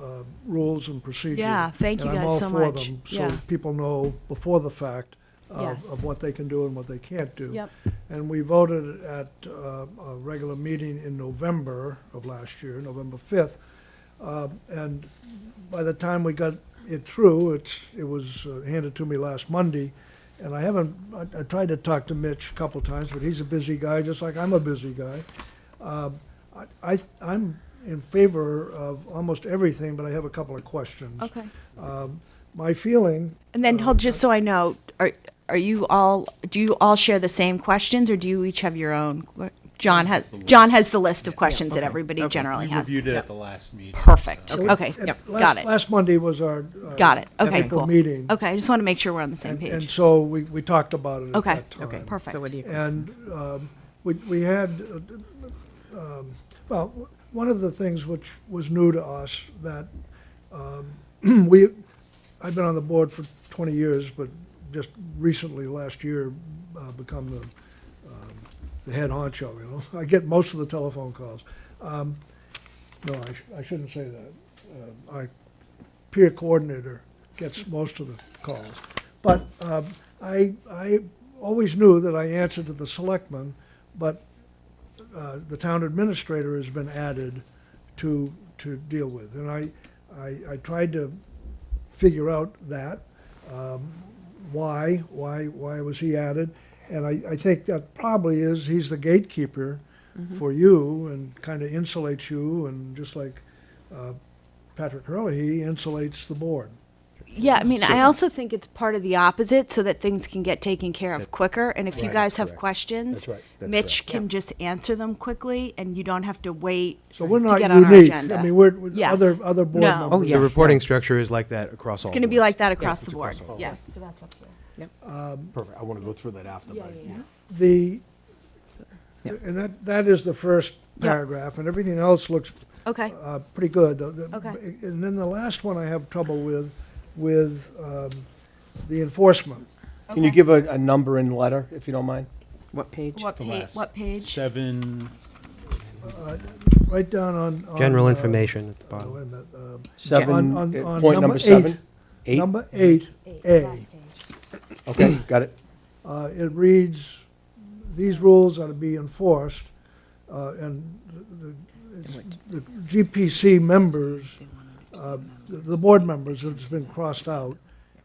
rules and procedures. Yeah, thank you and I'm guys all so for much. them, Yeah. So people know before the fact Yes. of what they can do and what they can't do. Yep. And we voted at a regular meeting in November of last year, November 5th. And by the time we got it through, it was handed to me last Monday. And I tried to talk to Mitch a couple times, but he's a busy guy, just like I'm a busy guy. I'm in favor of almost everything, but I have a couple of questions. Okay. My feeling, And then, hold, just so I know, do you all share the same questions, or do you each have your own? John has the list of questions that everybody generally We has. reviewed it at the last meeting. Perfect. so- Okay, got it. last Monday was our Got it. Okay, April cool. meeting. Okay, I just want to make sure we're on the same And page. so we talked about it at Okay, that time. Okay, Perfect. so what do you? And we had, well, one of the things which was new to us that I've been on the board for 20 years, but just recently, last year, become the head honcho, you know? I get most of the telephone calls. No, I shouldn't say that. Our peer coordinator gets most of the calls. But I always knew that I answered to the selectmen, but the town administrator has been added to deal with. And I tried to figure out that, why was he added? And I think that probably is, he's the gatekeeper for you and kind of insulates you, and just like Patrick Hurley, he insulates the board. Yeah, I mean, I also think it's part of the opposite, so that things can get taken care of quicker. And if you Right, guys have correct. questions, That's right. That's Mitch correct. can just answer them quickly, and you don't have to wait So we're to not get on our unique. agenda. I mean, we're with Yes. other board No. members. Oh, yeah. The reporting structure is like that across all It's going to be boards. like that across it's the board. across all Yeah, so that's up here. Perfect, I want to go through that after. Yeah, but- yeah, yeah. The, Yeah. and that is the first Yeah. paragraph, and everything else looks Okay, pretty good. Okay. And then the last one I have trouble with the enforcement. Can you give a number in letter, if you don't mind? What page? What page? 7. Right down on. General uh, information at the bottom. Wait a minute. Seven, on point number 7? 8? Number 8A. Last page. Okay, got it. It reads, these rules are to be enforced, and the GPC members, the board members, it's been crossed out,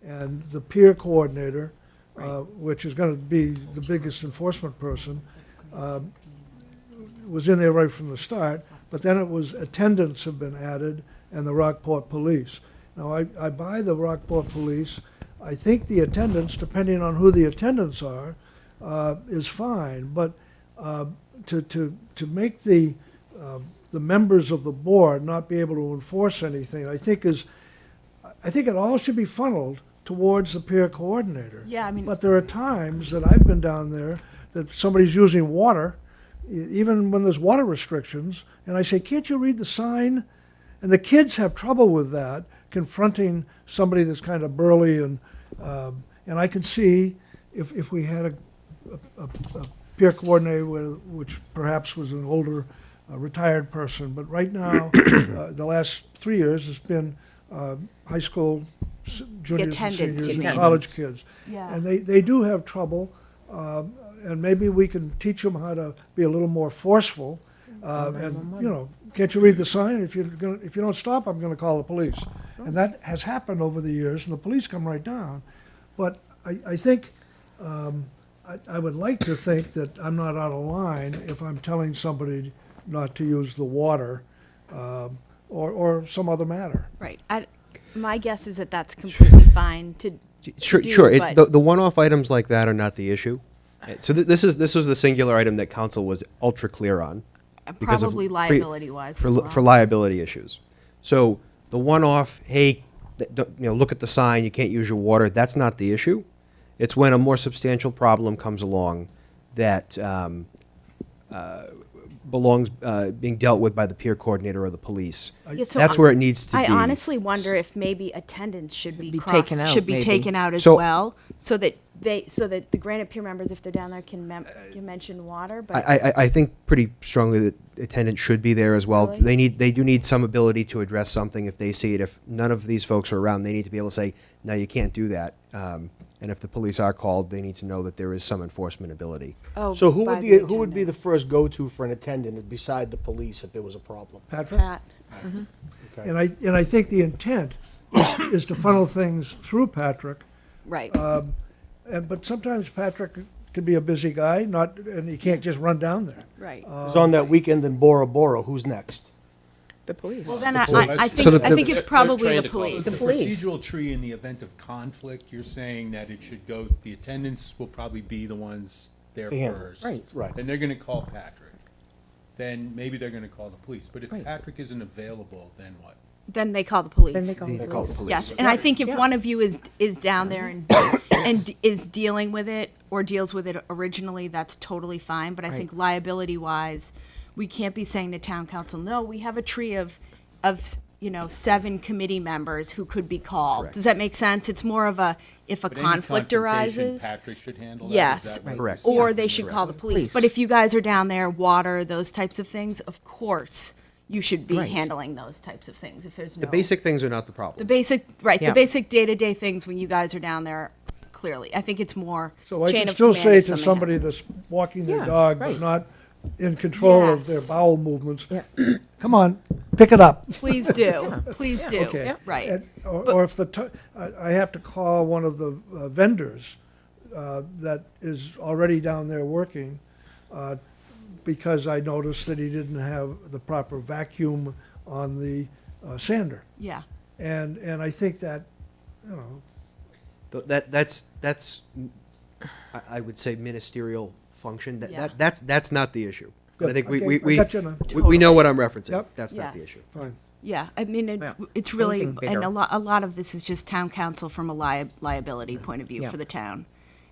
and the peer coordinator, which is gonna be the biggest enforcement person, was in there right from the start, but then it was attendants have been added and the Rockport Police. Now, I buy the Rockport Police. I think the attendants, depending on who the attendants are, is fine, but to make the members of the board not be able to enforce anything, I think it all should be funneled towards the peer coordinator. Yeah, I mean. But there are times that I've been down there that somebody's using water, even when there's water restrictions, and I say, can't you read the sign? And the kids have trouble with that, confronting somebody that's kind of burly, and I can see if we had a peer coordinator which perhaps was an older retired person, but right now, the last 3 years, it's been high school juniors and attendants, seniors you and mean. college kids. Yeah. And they do have trouble, and maybe we can teach them how to be a little more forceful. And, you know, can't you read the sign? If you don't stop, I'm gonna call the police. And that has happened over the years, and the police come right down. But I think, I would like to think that I'm not out of line if I'm telling somebody not to use the water, or some other matter. Right. My guess is that that's completely fine to Sure, do, sure. but- The one-off items like that are not the issue. So this was the singular item that council was ultra clear on. because of Probably pre- liability-wise for as li- well. for liability issues. So the one-off, hey, look at the sign, you can't use your water. That's not the issue. It's when a more substantial problem comes along that belongs being dealt with by the peer coordinator or the police. Yeah, so That's where it needs to I be. honestly wonder if maybe attendance should be taken out, should be maybe. taken out as So- well, so that the Granite peer members, if they're down there, can mention water. But I think pretty strongly that attendance should be there as well. Really? They do need some ability to address something if they see it. If none of these folks are around, they need to be able to say, no, you can't do that. And if the police are called, they need to know that there is some enforcement ability. oh, So who by would the who would be the attendant. first go-to for an attendant beside the police if there was a problem? Patrick? Pat. Okay. And I think the intent is to funnel things through Patrick. Right. But sometimes Patrick can be a busy guy, and he can't just run down there. Right. It's on that weekend in Bora Bora. Who's next? The police. Well, then the I police. think So the- I think the- it's probably trained the to call police. The police. Procedural tree in the event of conflict, you're saying that it should go, the attendants will probably be the ones there To handle it. first. Right. Right. Then they're gonna call Patrick. Then maybe they're gonna call the police. But if Right. Patrick isn't available, then what? Then they call the police. Then they call They the call the police. police. Yes, and I think if one of you is down there and is dealing with it or deals with it originally, that's totally fine. But I think liability-wise, we can't be saying to town council, no, we have a tree of 7 committee members who could be called. Correct. Does that make sense? It's more of a, if a But any conflict confrontation, arises. Patrick should handle that? Yes. Is that what Correct. you're Or saying? they should call the police. Police. But if you guys are down there, water, those types of things, of course, you should be Right. handling those types of things if there's no. The basic things are not the problem. The basic, right, Yeah. the basic day-to-day things when you guys are down there, clearly. I think it's more So I chain can of still command say if to something somebody happens. that's walking their Yeah, dog, but right. not in control of their Yes. bowel movements, Yeah. come on, pick it up. Please do, please do, Okay. right. And- Or if I have to call one of the vendors that is already down there working, because I noticed that he didn't have the proper vacuum on the sander. Yeah, And I think that, That's I would say ministerial function. Yeah. That's not the issue. But I Good. think we, Okay, we, I we, got you now. we know what I'm referencing. Yep. That's not the Yes. issue. fine. yeah, I mean, Yeah. it's really, Anything and bigger. a lot of this is just town council from a liability point of view Yeah. for the town.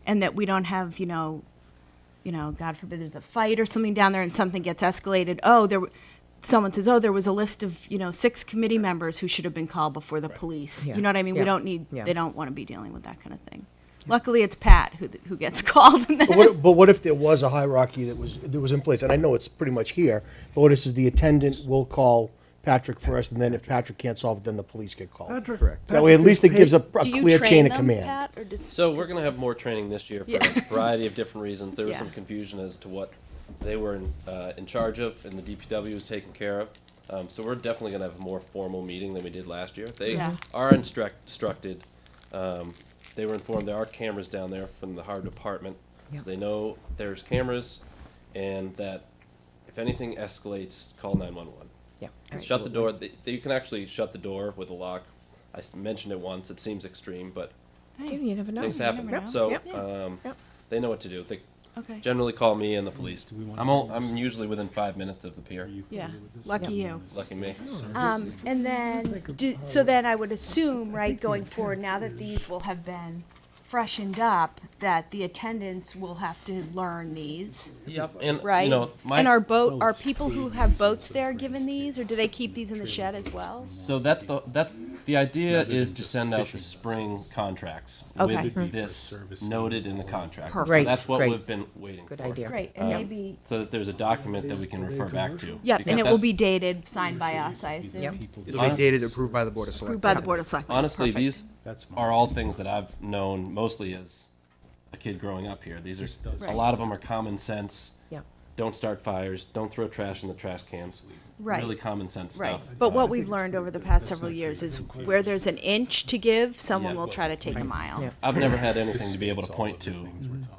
And that we don't have, God forbid there's a fight or something down there and something gets escalated, someone says, oh, there was a list of, 6 committee members who should have been called before the police. Yeah. You know what I mean? Yeah. We don't need, Yeah. they don't want to be dealing with that kind of thing. Luckily, it's Pat who gets called. And then, But what if there was a hierarchy that was in place, and I know it's pretty much here, but what if the attendant will call Patrick first, and then if Patrick can't solve it, then the police get called? Patrick- That way, at Patrick least it is gives a do you clear train chain of them, command. Pat, or does, So we're going to have more training this year for Yeah. a variety of different reasons. There was Yeah. some confusion as to what they were in charge of and the DPW was taking care of. So we're definitely going to have a more formal meeting than we did last year. They Yeah. are instructed. They were informed there are cameras down there from the harbor department. Yep. So they know there's cameras and that if anything escalates, call 911. Yeah. Shut the door. You can actually shut the door with a lock. I mentioned it once. It seems extreme, but hey, You never know. things you happen. never know. So Yep. Yep. they know what to do. They okay. generally call me and the police. I'm usually within 5 minutes of the pier. Yeah, lucky you. Lucky me. And then, so then I would assume, right, going forward, now that these will have been freshened up, that the attendants will have to learn these, Yep. And right? you know, And are people who have boats there given these, or do they keep these in the shed as well? so that's the idea is to send out the spring contracts Okay. with this noted in the contract. Perfect. So Great, that's what great. we've been waiting Good for. idea. Great, and Yep. maybe, So that there's a document that we can refer back to. yep, Because and it will that's- be dated, signed by us, I assume. Yep. It'll be dated, approved by the Board of Selectmen. Approved by the Board of Selectmen. Honestly, Perfect. these That's are all things that I've known mostly as a kid growing up here. These are Right. a lot of them are common sense. Yep. Don't start fires. Don't throw trash in the trash cans. Right. Really common sense Right, stuff. but what we've learned over the past several years is where there's an inch to give, someone Yeah. will try to take a mile. Yeah. I've never had anything to be able to point to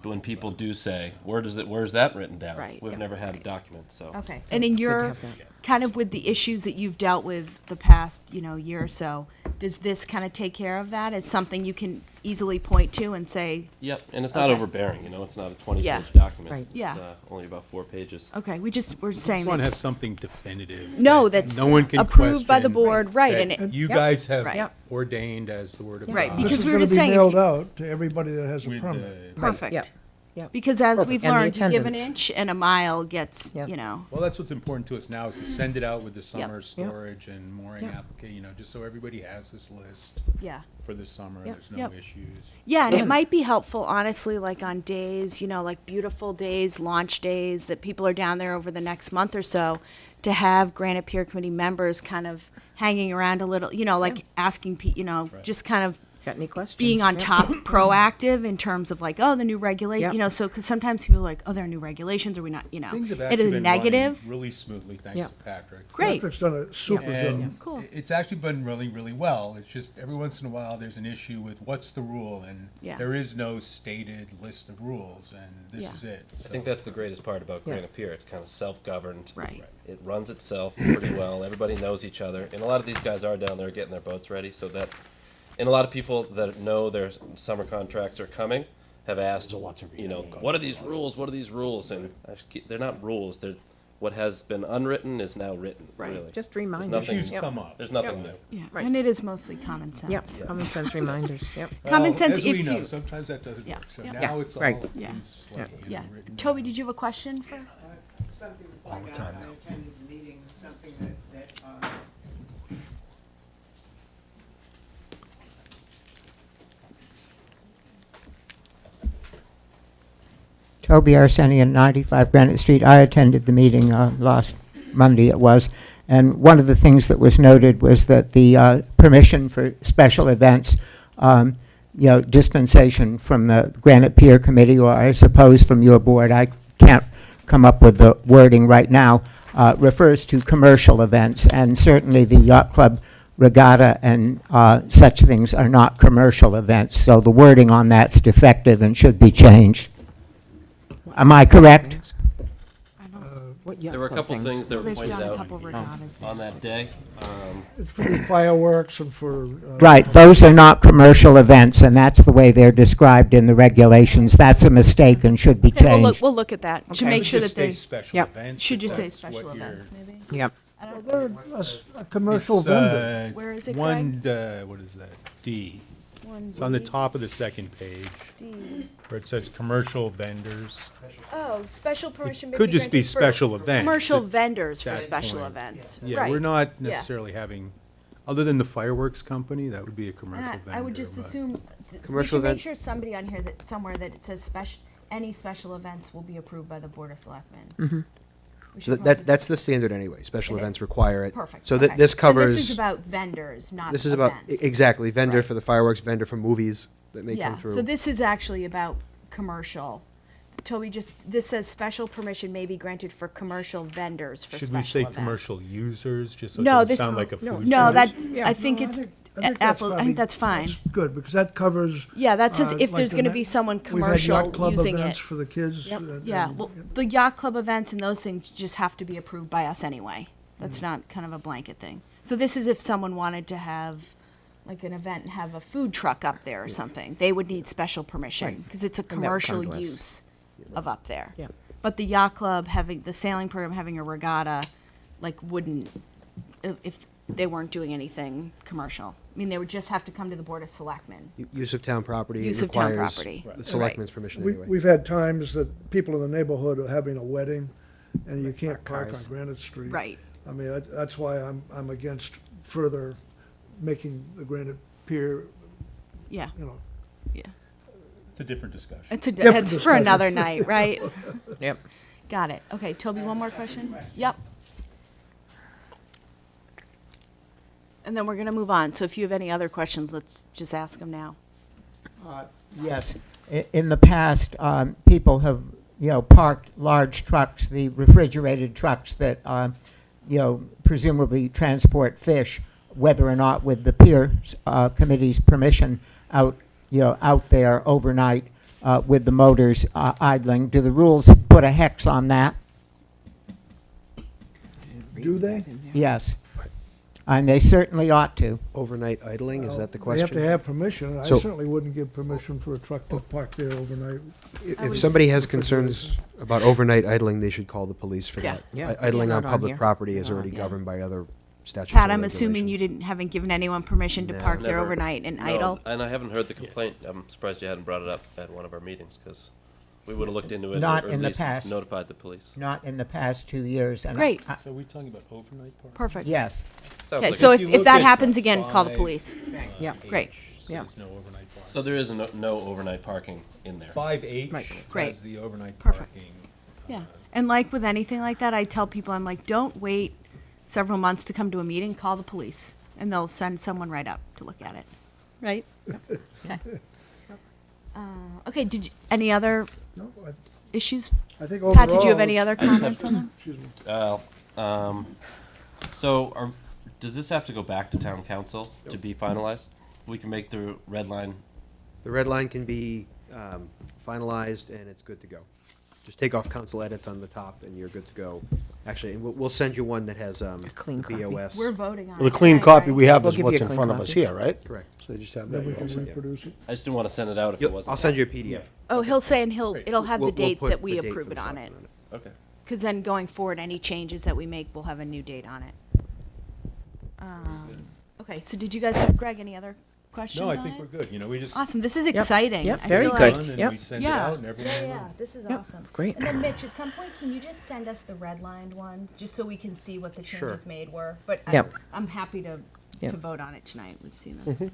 when people do say, where's that written down? Right. We've never had a document, so. Okay, and in Good to your, have that. kind of with the issues that you've dealt with the past, year or so, does this kind of take care of that? It's something you can easily point to and say, Yep, and it's not Okay. overbearing, it's not a 20-page Yeah. document. Right. It's Yeah. only about 4 pages. okay, we're Just saying want to that, have something definitive. No, that that's no one can approved by the question, board, right, that and it- you Yep. guys have Right. ordained as the word of God. Right, This because is we were gonna just be saying if mailed you- out to everybody that has a With, permit. perfect. Yep. Yep. Because as we've And the learned, to give an attendance. inch and a mile gets, Yep. Well, that's what's important to us now is to send it out with the summer Yep. storage and mooring Yep. application, just so everybody has this list yeah. for the summer. Yep. There's no Yep. issues. Yeah, and Yeah. it might be helpful, honestly, like on days, like beautiful days, launch days, that people are down there over the next month or so, to have Granite Pier Committee members kind of hanging around a little, like asking, just kind of Got any questions? being on Yep. top, proactive in terms of like, oh, the new regulation, Yep. so, because sometimes people are like, oh, there are new regulations, or we not, Things have it actually is been negative. running really smoothly, thanks Yep. to Patrick. Great. Patrick's done a super And job. Cool. it's actually been really, really well. It's just every once in a while there's an issue with what's the rule, and Yeah. there is no stated list of rules, and this Yeah. is it. I So- think that's the greatest part about Yeah. Granite Pier. It's kind of self-governed. Right. It runs itself pretty well. Everybody knows each other. And a lot of these guys are down there getting their boats ready so that, and a lot of people that know their summer contracts are coming have asked, what are these rules? What are these rules? And they're not rules. They're, what has been unwritten is now written, Right. really. Just There's reminders. nothing, Issues come up. there's nothing new. Yeah, Right. and it is mostly common sense. Yep, common sense reminders, yep. Common Well, sense as we if know, you, sometimes that doesn't Yeah. work. So Yeah. now it's all Right. Yeah. in slightly yeah. written Toby, down. did you have a question for? Something to All point the out, time I now. attended the meeting, something that, Toby Arsenian, 95 Granite Street. I attended the meeting last Monday, it was, and one of the things that was noted was that the permission for special events, dispensation from the Granite Pier Committee, or I suppose from your board, I can't come up with the wording right now, refers to commercial events, and certainly the Yacht Club Regatta and such things are not commercial events, so the wording on that's defective and should be changed. Am I correct? What yacht There were a club couple things that were They've pointed done a out couple regattas there. on that day. It's for the fireworks and for. Right, those are not commercial events, and that's the way they're described in the regulations. That's a mistake and should be Okay, changed. we'll look at that, to Okay. make Should sure just that they, say special Yep. events, should if just say that's what special you're- events, maybe? Yep. Well, they're a commercial It's, vendor. Where is it, What is that? D. It's on the top of the second page, D. where it says commercial vendors. Oh, special permission may Could just be granted for special events. Commercial at vendors for that special point. events. Yeah, Right. we're not Yeah. necessarily having, other than the fireworks company, that would be a And commercial vendor. I would just but- assume, we Commercial should make event- sure somebody on here that, somewhere that it says any special events will be approved by the Board of Selectmen. Mm-hmm. We So should that, probably that's the standard anyway. Special It events is. require it. Perfect. So okay. this And covers. this is about vendors, not This is about, events. exactly, vendor Right. for the fireworks, vendor for movies that may Yeah, come through. so this is actually about commercial. Toby, this says special permission may be granted for commercial vendors for Should special we say events. commercial users, just so it No, doesn't this, sound like a food no, service? that, I think it's that's Apple, I probably- think that's fine. That's good, because that covers. Yeah, that says if like there's the gonna net- be someone we've had commercial yacht club using events it. for the kids. Yeah, well, the yacht club events and those things just have to be approved by us anyway. That's not kind of a blanket thing. So this is if someone wanted to have like an event and have a food truck up there or something, they would need special permission, Right. because it's a And that would commercial come to us. use of up there. Yeah. But the yacht club having, the sailing program having a regatta, like wouldn't, if they weren't doing anything commercial. I mean, they would just have to come to the Board of Selectmen. Use of town property Use of town requires property. the selectmen's permission We, anyway. we've had times that people in the neighborhood are having a wedding, and you can't park on cars. Granite Street. Right. I mean, that's why I'm against further making the Granite Pier, Yeah, you know. yeah. It's a different discussion. It's Different it's for discussion. another night, right? Yep. Got it. Okay, Toby, one more question? Yep. And then we're gonna move on. So if you have any other questions, let's just ask them now. Yes. In the past, people have, parked large trucks, the refrigerated trucks that, presumably transport fish, whether or not with the pier committee's permission, out there overnight with the motors idling. Do the rules put a hex on that? Do they? Yes. And they certainly ought to. Overnight idling, is that the They question? have to have permission. I So- certainly wouldn't give permission for a truck to park there overnight. If somebody has concerns about overnight idling, they should call the police for Yeah. that. Yeah. Idling Yeah, on not on public here. property is Not on already here. governed by other statutes. Pat, I'm assuming you haven't given anyone permission to No. park there Never. overnight and No, idle? And I haven't heard the complaint. I'm surprised you hadn't brought it up at one of our meetings, because we would have looked into it Not or in at the least past. notified the police. Not in the past 2 years. And Great. So are we talking about overnight parking? Perfect. Yes. Sounds Okay, like so it. if that happens again, call the police. Yeah. Great. Yeah. Says no overnight parking. So there is no overnight parking in there. 5H Right. Great. has the overnight Perfect. parking. Yeah. And like with anything like that, I tell people, I'm like, don't wait several months to come to a meeting, call the police. And they'll send someone right up to look at it. Right? Okay. Okay, any other No, issues? I think Pat, did you have overall- any other comments on them? Excuse me. So does this have to go back to town council to be finalized? We can make the red line. The red line can be finalized and it's good to go. Just take off council edits on the top and you're good to go. Actually, and we'll send you one that has clean the copy. BOS. We're voting on it. Well, the clean right, copy right. we have We'll is give you what's a in clean front of us copy. here, right? Correct. So you just have Then that. we you can also- reproduce it. I just didn't want to send it out if it wasn't. I'll send you a PDF. Oh, he'll say, and it'll have the We'll date put that we the date approve for it the on it. selectmen Okay. Because then going forward, any changes that we make will have a new date on it. Okay, so did you guys have, Greg, any other questions No, on I think it? we're good. You know, we just. Awesome, this is exciting. Yep, I very feel good. like- And Yep. we send it Yeah, out and everyone. yeah, this is Yep, awesome. great. And then Mitch, at some point, can you just send us the redlined one, just so we can see what the Sure. changes made were? But Yep. I'm happy to Yep. vote on it tonight, we've seen this.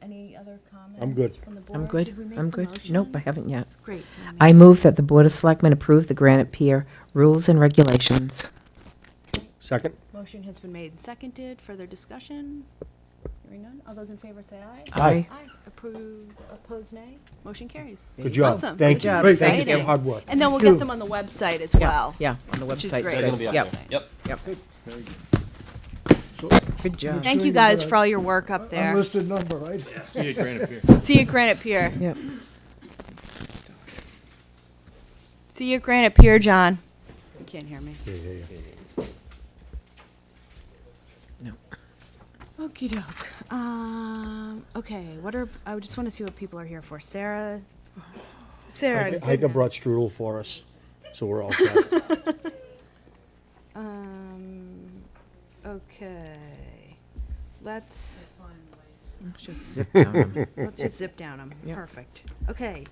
Any other comments? I'm good. From the board? I'm good. Did we make I'm the good. motion? Nope, I haven't yet. Great. I move that the Board of Selectmen approve the Granite Pier rules and regulations. Second? Motion has been made and seconded. Further discussion? Hearing none. All those in favor say aye. Aye. Aye. Approve, opposed nay. Motion carries. Good job. Awesome. Thank This you. is Great, thank you for exciting. your hard work. And then we'll get them on the website as well. Yeah, on the Which is website. great. They're going to be up Yep. there. Yep. Yep. Very good. Good job. Thank Sure you you guys got for all your work up there. Unlisted number, right? See you at Granite Pier. See you at Granite Pier. Yep. See you at Granite Pier, John. You can't hear me. No. Okey doke. Okay, I just want to see what people are here for. Sarah. Sarah. Heike brought goodness. strudel for us, so we're all set. Okay. Let's. Let's just Zip down 'em. Let's just zip down them. Yep. Perfect. Okay.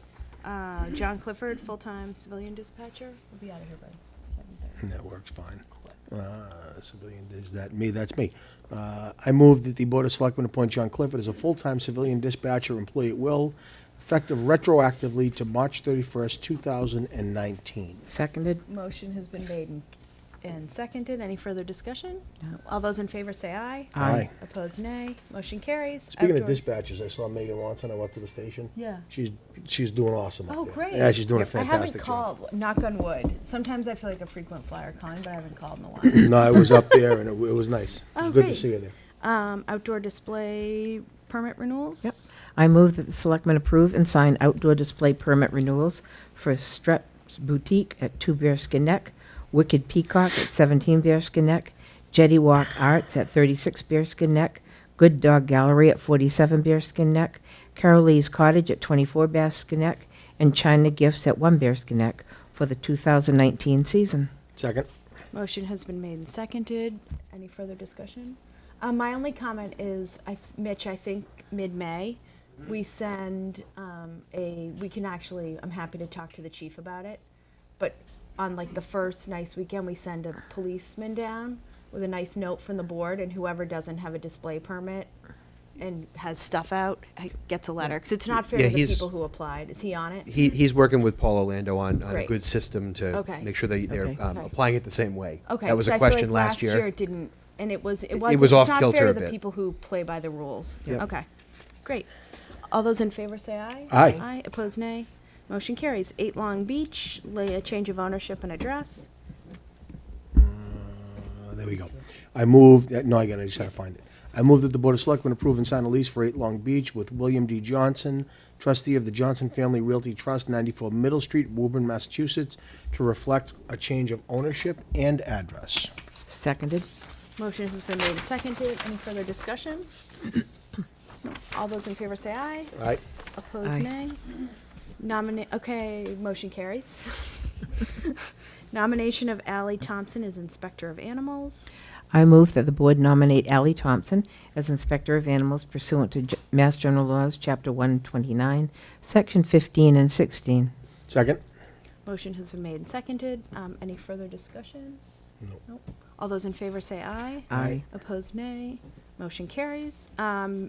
John Clifford, full-time civilian dispatcher. We'll be out of here by 7:30. That works fine. Civilian, is that me? That's me. I move that the Board of Selectmen appoint John Clifford as a full-time civilian dispatcher employee at will, effective retroactively to March 31st, 2019. Seconded? Motion has been made and seconded. Any further discussion? All those in favor say aye. Aye. Opposed, nay. Motion carries. Speaking of Outdoor- dispatchers, I saw Megan Watson. I went to the station. Yeah. She's doing awesome up Oh, there. great. Yeah, she's doing a I haven't fantastic job. called, knock on wood. Sometimes I feel like a frequent flyer calling, but I haven't called in a while. No, I was up there and it was nice. It was Oh, good to great. see her there. Outdoor display permit renewals? Yep. I move that the selectmen approve and sign outdoor display permit renewals for Streps Boutique at 2 Bearskin Neck, Wicked Peacock at 17 Bearskin Neck, Jetty Walk Arts at 36 Bearskin Neck, Good Dog Gallery at 47 Bearskin Neck, Carol Lee's Cottage at 24 Bearskin Neck, and China Gifts at 1 Bearskin Neck for the 2019 season. Second. Motion has been made and seconded. Any further discussion? My only comment is, Mitch, I think mid-May, we send we can actually, I'm happy to talk to the chief about it, but on like the first nice weekend, we send a policeman down with a nice note from the board, and whoever doesn't have a display permit and has stuff out gets a letter, because it's not fair Yeah, to the he's- people who applied. Is he on it? He's working with Paul Orlando on a Great. good system to Okay. make sure that they're Okay. Okay. applying it the same way. Okay. That was 'cause a I feel question like last year. it didn't, and it was was it's off not kilter fair a to the bit. people who play by the rules. Yep. Okay, great. All those in favor say aye. Aye. Aye. Opposed, nay. Motion carries. 8 Long Beach, lay a change of ownership and address. There we go. I moved, no, I just had to find it. I move that the Board of Selectmen approve and sign a lease for 8 Long Beach with William D. Johnson, trustee of the Johnson Family Realty Trust, 94 Middle Street, Woburn, Massachusetts, to reflect a change of ownership and address. Seconded? Motion has been made and seconded. Any further discussion? No. All those in favor say aye. Aye. Opposed, Aye. nay. Okay, motion carries. Nomination of Ally Thompson as Inspector of Animals. I move that the board nominate Ally Thompson as Inspector of Animals pursuant to Mass General Laws, Chapter 129, Section 15 and 16. Second. Motion has been made and seconded. Any further discussion? No. Nope. All those in favor say aye. Aye. Opposed, nay. Motion carries.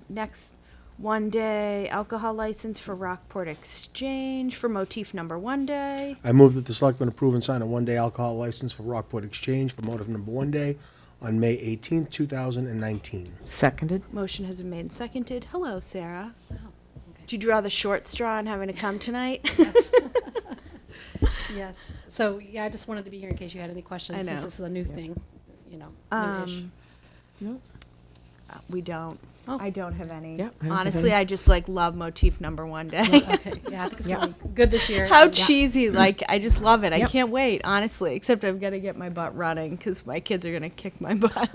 Next, one-day alcohol license for Rockport Exchange for motif number 1 day. I move that the Selectmen approve and sign a one-day alcohol license for Rockport Exchange for motive number 1 day on May 18th, 2019. Seconded? Motion has been made and seconded. Hello, Sarah. Did you draw the short straw on having to come tonight? Yes. So, yeah, I just wanted to be here in case you had any questions, I know. since this is a new thing, new-ish. Nope. We don't. Oh. I don't have any. Yeah, I don't have Honestly, any. I just love motif number 1 day. Okay, yeah, I think it's Yeah. going to be good this year. How Yeah. cheesy! Like I just love it. I Yep. can't wait. Honestly, except I've got to get my butt running because my kids are gonna kick my butt.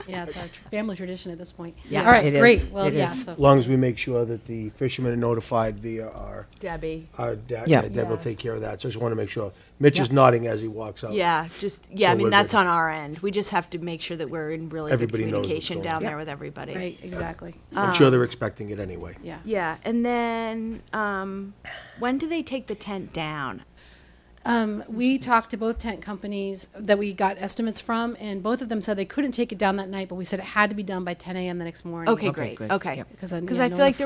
Yeah, it's our family tradition at this point. Yeah, All right, it is. great. Well, It yeah, is. so. As long as we make sure that the fishermen are notified via Debbie. Yeah. Deb will Yes. take care of that. So I just want to make sure. Mitch is nodding as he walks out. Yeah, just So I mean we're that's good. on our end. We just have to make sure that we're in really Everybody good knows what's communication going down on. there Yep. with everybody. Right, exactly. I'm sure they're expecting it anyway. Yeah. Yeah, and then when do they take the tent down? We talked to both tent companies that we got estimates from, and both of them said they couldn't take it down that night, but we said it had to be done by 10 a.m. the next morning. Okay, Okay, great. good. Okay, Yep. Because I feel like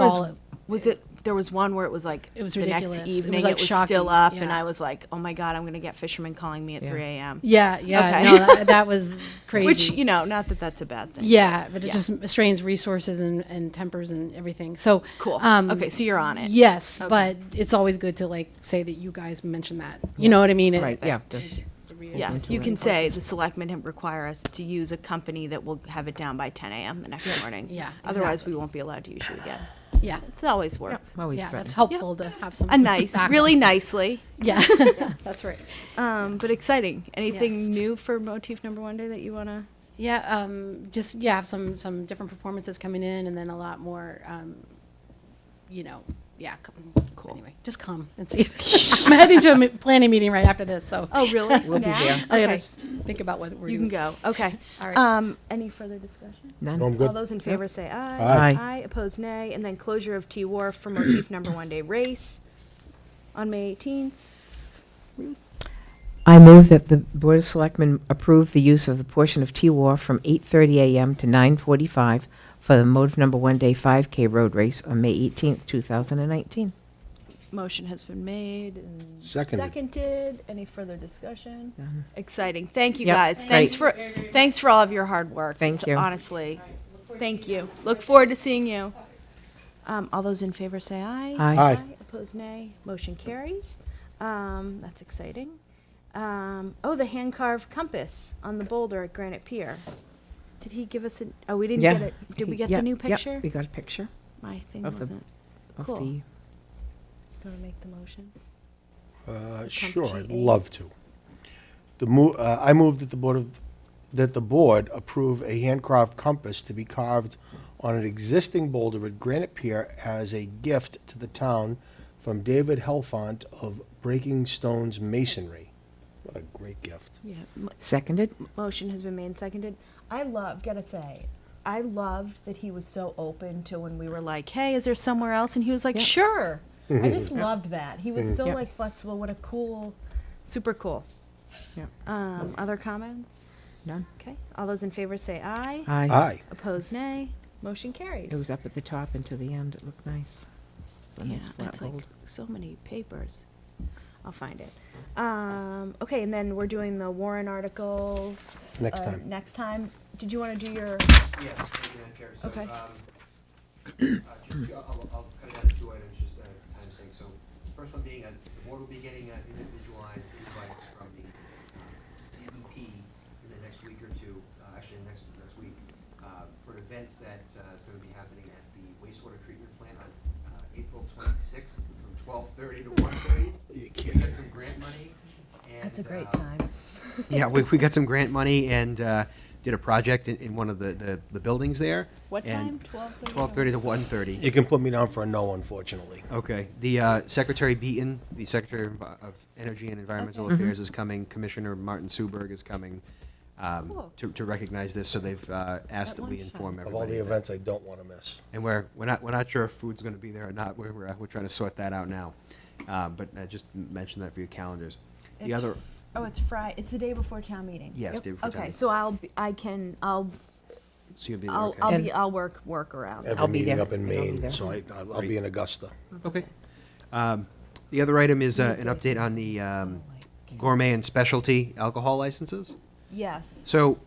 there was one where it was like It was the next ridiculous. It was, evening like, it was shocking. still up, and Yeah. I was like, oh my god, I'm gonna get fishermen calling me at Yeah. 3 a.m. Yeah, Okay. no, that was crazy. Which not that that's a bad thing. Yeah, but it Yeah. just strains resources and tempers and everything. So Cool. Okay, so you're on it. Yes, Okay. but it's always good to say that you guys mentioned that. You know what I mean? Right, yeah. Yes, you can say the selectmen require us to use a company that will have it down by 10 a.m. the next morning. Yeah, Otherwise, exactly. we won't be allowed to use you again. Yeah, It always works. Always yeah, threatened. that's helpful to have some A nice, backup. really nicely. Yeah, that's right. But exciting. Anything new for motif number 1 day that you wanna? Yeah, have some different performances coming in, and then a lot more, Yeah, cool. Anyway, just come and see it. I'm heading to a planning meeting right after this, so. Oh, really? We'll be Now? there. I gotta Okay. think about what we're You doing. can go. Okay. All right. Any further discussion? None? No, I'm good. All those in favor say aye. Aye. Aye. Opposed, nay. And then closure of T Wharf for motif number 1-day race on May 18th. Ruth? I move that the Board of Selectmen approve the use of the portion of T Wharf from 8:30 a.m. to 9:45 for the motive number 1-day 5K road race on May 18th, 2019. Motion has been made and Seconded. seconded. Any further discussion? None. Exciting. Thank you, Yep. guys. Great. Thanks for all of your hard work. Thank It's you. Honestly. Thank you. Look forward to seeing you. All those in favor say aye. Aye. Aye. Opposed, nay. Motion carries. That's exciting. The hand-carved compass on the boulder at Granite Pier. Did he give us we didn't Yeah. get it. Did we get Yep, the new yep, picture? we got a picture My thing of the, wasn't. of Cool. the, You want to make the motion? Sure, sheet I'd eight. love to. I move that the board approve a handcraft compass to be carved on an existing boulder at Granite Pier as a gift to the town from David Helfont of Breaking Stones Masonry. What a great gift. Yeah. seconded? Motion has been made and seconded. Gotta say, I loved that he was so open to when we were like, hey, is there somewhere else? And he was like, Yep. sure. I just loved that. He was so Yep. like flexible. What a cool, super cool. Yep. Other comments? None. Okay. All those in favor say aye. Aye. Aye. Opposed, nay. Motion carries. It was up at the top and to the end. It looked nice. It was a Yeah, nice flat it's like gold. so many papers. I'll find it. Okay, and then we're doing the Warren articles. Next time. Next time. Did you want to do your? Yes, Madam Chair. So, Okay. I'll cut it down to two items, just for time's sake. So, first one being, the board will be getting individualized invites from the DEP in the next week or two, actually next week, for an event that is going to be happening at the wastewater treatment plant on April 26th from 12:30 to 1:30. You We kidding? got some grant money. And, That's a great time. Yeah, we got some grant money and did a project in one of the buildings there. What and time? 12:30 to 1:30. You can put me down for a no, unfortunately. Okay. The Secretary Beaton, the Secretary of Energy and Environmental Okay. Affairs is coming. Commissioner Martin Suberg is coming Cool. to recognize this. So they've asked that we lunchtime. inform Of everybody. all the of that. events I don't want to miss. And we're not sure if food's going to be there or not. We're trying to sort that out now. But just mention that for your calendars. The It's other. Oh, it's Friday. It's the day before town meeting. Yes, day before town Okay, meeting. so So you'll be there. I'll Okay. I'll work around. I have I'll a be meeting there. up in I'll be Maine, there. so I'll be in Augusta. Okay. The other item is an update on the gourmet and specialty alcohol licenses. Yes. So,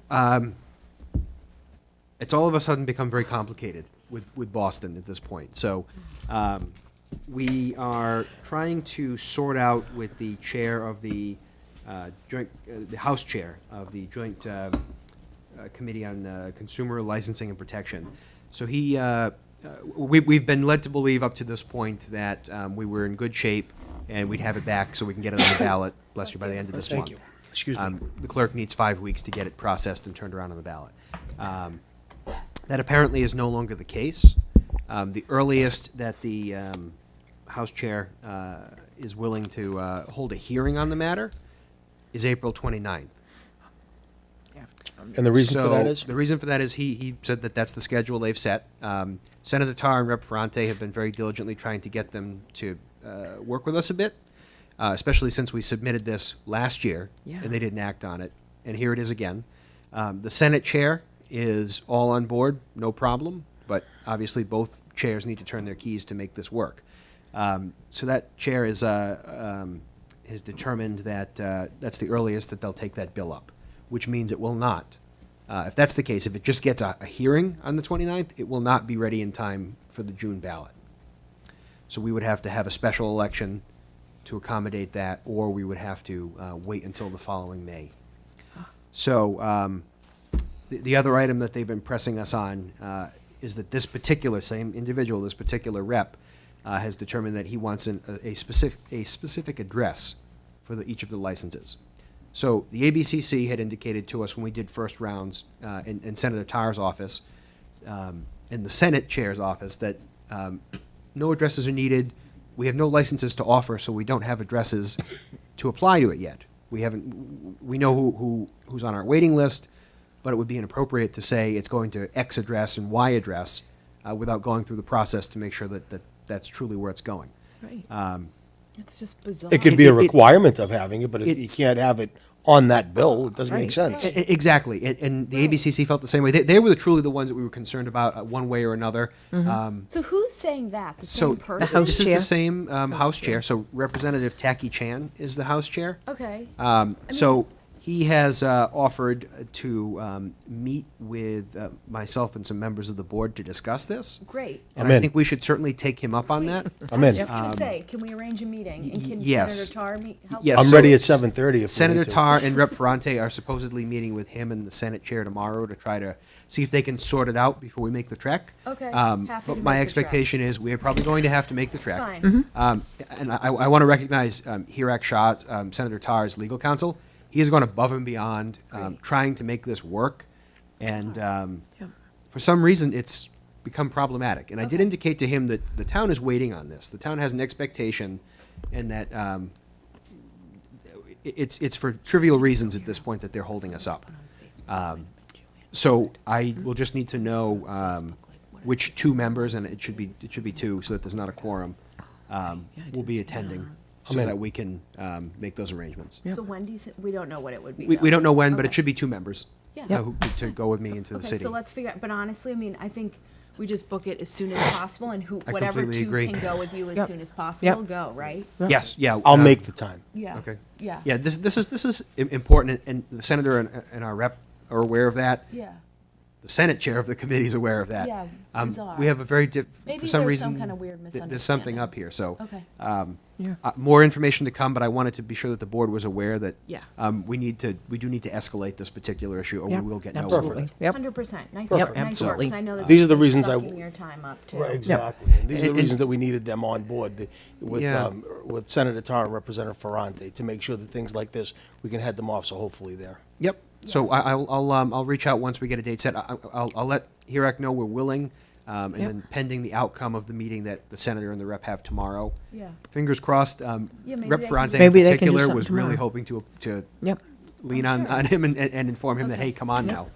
it's all of a sudden become very complicated with Boston at this point. So, we are trying to sort out with the chair of the the House chair of the Joint Committee on Consumer Licensing and Protection. So we've been led to believe up to this point that we were in good shape and we'd have it back so we can get it on the ballot, bless you, by the end of this month. Thank you. Excuse me. The clerk needs 5 weeks to get it processed and turned around on the ballot. That apparently is no longer the case. The earliest that the House Chair is willing to hold a hearing on the matter is April 29th. And the reason for that So, is? The reason for that is he said that that's the schedule they've set. Senator Tarr and Rep. Ferrante have been very diligently trying to get them to work with us a bit, especially since we submitted this last year Yeah. and they didn't act on it. And here it is again. The Senate chair is all on board, no problem, but obviously both chairs need to turn their keys to make this work. So that chair is has determined that that's the earliest that they'll take that bill up, which means it will not. If that's the case, if it just gets a hearing on the 29th, it will not be ready in time for the June ballot. So we would have to have a special election to accommodate that, or we would have to wait until the following May. So the other item that they've been pressing us on is that this particular, same individual, this particular rep, has determined that he wants a specific address for each of the licenses. So the ABCC had indicated to us when we did first rounds in Senator Tarr's office, in the Senate chair's office, that no addresses are needed. we have no licenses to offer, so we don't have addresses to apply to it yet. We know who's on our waiting list, but it would be inappropriate to say it's going to X address and Y address without going through the process to make sure that that's truly where it's going. Right. It's just bizarre. It could be a It- it- requirement of having it, but if it- you can't have it on that bill, it doesn't make sense. Exactly, and the ABCC felt the same way. They were truly the ones that we were concerned about one way or another. So who's saying that? The So same person? House this is chair. the same House chair. So Representative Tacky Chan is the House chair. Okay. So he has offered to meet with myself and some members of the board to discuss this. Great. And I'm I in. think we should certainly take him up on that. I'm in. I was just gonna say, can we arrange a meeting? And can yes. Senator Tar help? Yes. I'm so ready at 7:30 if we Senator need to. Tar and Rep. Ferrante are supposedly meeting with him and the Senate chair tomorrow to try to see if they can sort it out before we make the trek. Okay, But happy to my make the expectation is we are probably going to have to make the trek. Fine. And I want to recognize Hirak Shah, Senator Tar's legal counsel. He has gone above and beyond trying to make this work. And for some reason, it's become problematic. And I did indicate to him that the town is waiting on this. The town has an expectation and that it's for trivial reasons at this point that they're holding us up. So I will just need to know which two members, and it should be two, so that there's not a quorum, will be attending, so that we can make those arrangements. So when do you think, we don't know what it would be. We though. don't know when, but Okay. it should be two members Yeah. who, to go with me into the Okay, city. so let's figure out, but honestly, I mean, I think we just book it as soon as possible, and I whatever completely two agree. can go with you as Yep. soon as possible, Yep. go, right? Yes, yeah. I'll make the time. Yeah. Okay. Yeah. Yeah, this is important, and the senator and our rep are aware of that. Yeah. The Senate chair of the committee is aware of that. Yeah, bizarre. We have a very Maybe for some there's reason some kind of weird there's something misunderstanding. up here. So Okay. more information to come, but I wanted to be sure that the board was aware that Yeah. we do need to escalate this particular issue, or Yep, we will get absolutely. nowhere. Yep. 100%. Nice Yep, work. Nice work. 'Cause absolutely. I know this These are the is reasons I sucking your time up too. Right, exactly. And these are the And- reasons that we needed them on board Yeah. with Senator Tar and Representative Ferrante to make sure that things like this, we can head them off, so hopefully there. Yep. So I'll reach out once we get a date set. I'll let Hirak know we're willing, and Yep. then pending the outcome of the meeting that the senator and the rep have tomorrow. Yeah. Fingers crossed. maybe Rep they can Ferrante do- in Maybe they can do particular something was really tomorrow. hoping to Yep. lean I'm on sure. him and inform him that, Okay. hey, come on Yep. now.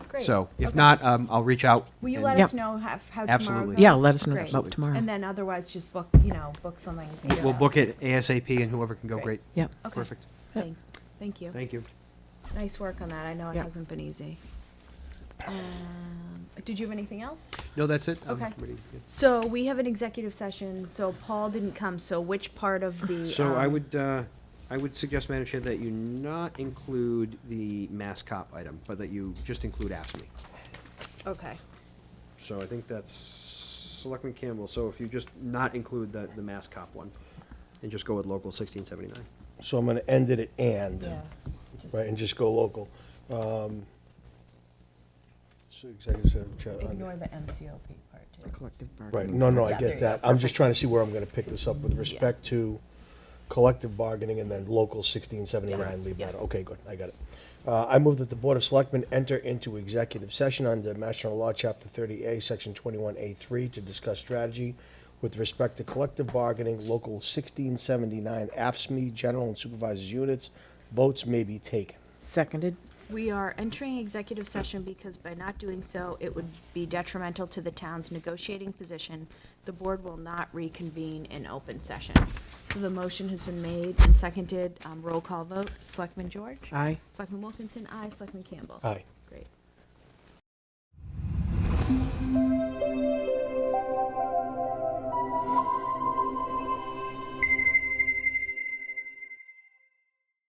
Great. So if Okay. not, I'll reach out. Will you and- let Yep. us know how tomorrow Absolutely. goes? Yeah, let us know Great. about tomorrow. And then otherwise, just book something. We'll book it ASAP, and whoever can go, Great. great. Yep. Okay. Perfect. Thank you. Thank you. Nice work on that. I know it Yep. hasn't been easy. Did you have anything else? No, that's it. I'm Okay. ready. So we have an executive session, so Paul didn't come, so which part of the? So I would suggest, Madam Chair, that you not include the mass cop item, but that you just include AFSMI. Okay. So I think that's Selectman Campbell. So if you just not include the mass cop one, and just go with local 1679. So I'm gonna end it at and, Yeah. right, and just go local. So executive session, Ignore the MCOP part too. Collective right, bargaining. no, I Yeah, there get you that. go. I'm just trying to see where I'm gonna pick this up with respect to collective bargaining and then local 1679, leave that, okay, good, I got it. I move that the Board of Selectmen enter into executive session under Mass General Law, Chapter 30A, Section 21A3, to discuss strategy with respect to collective bargaining, local 1679, AFSMI, general and supervisors units. Votes may be taken. Seconded. We are entering executive session because by not doing so, it would be detrimental to the town's negotiating position. The board will not reconvene in open session. So the motion has been made and seconded. Roll call vote. Selectman George? Aye. Selectman Wilkinson, aye. Selectman Campbell? Aye.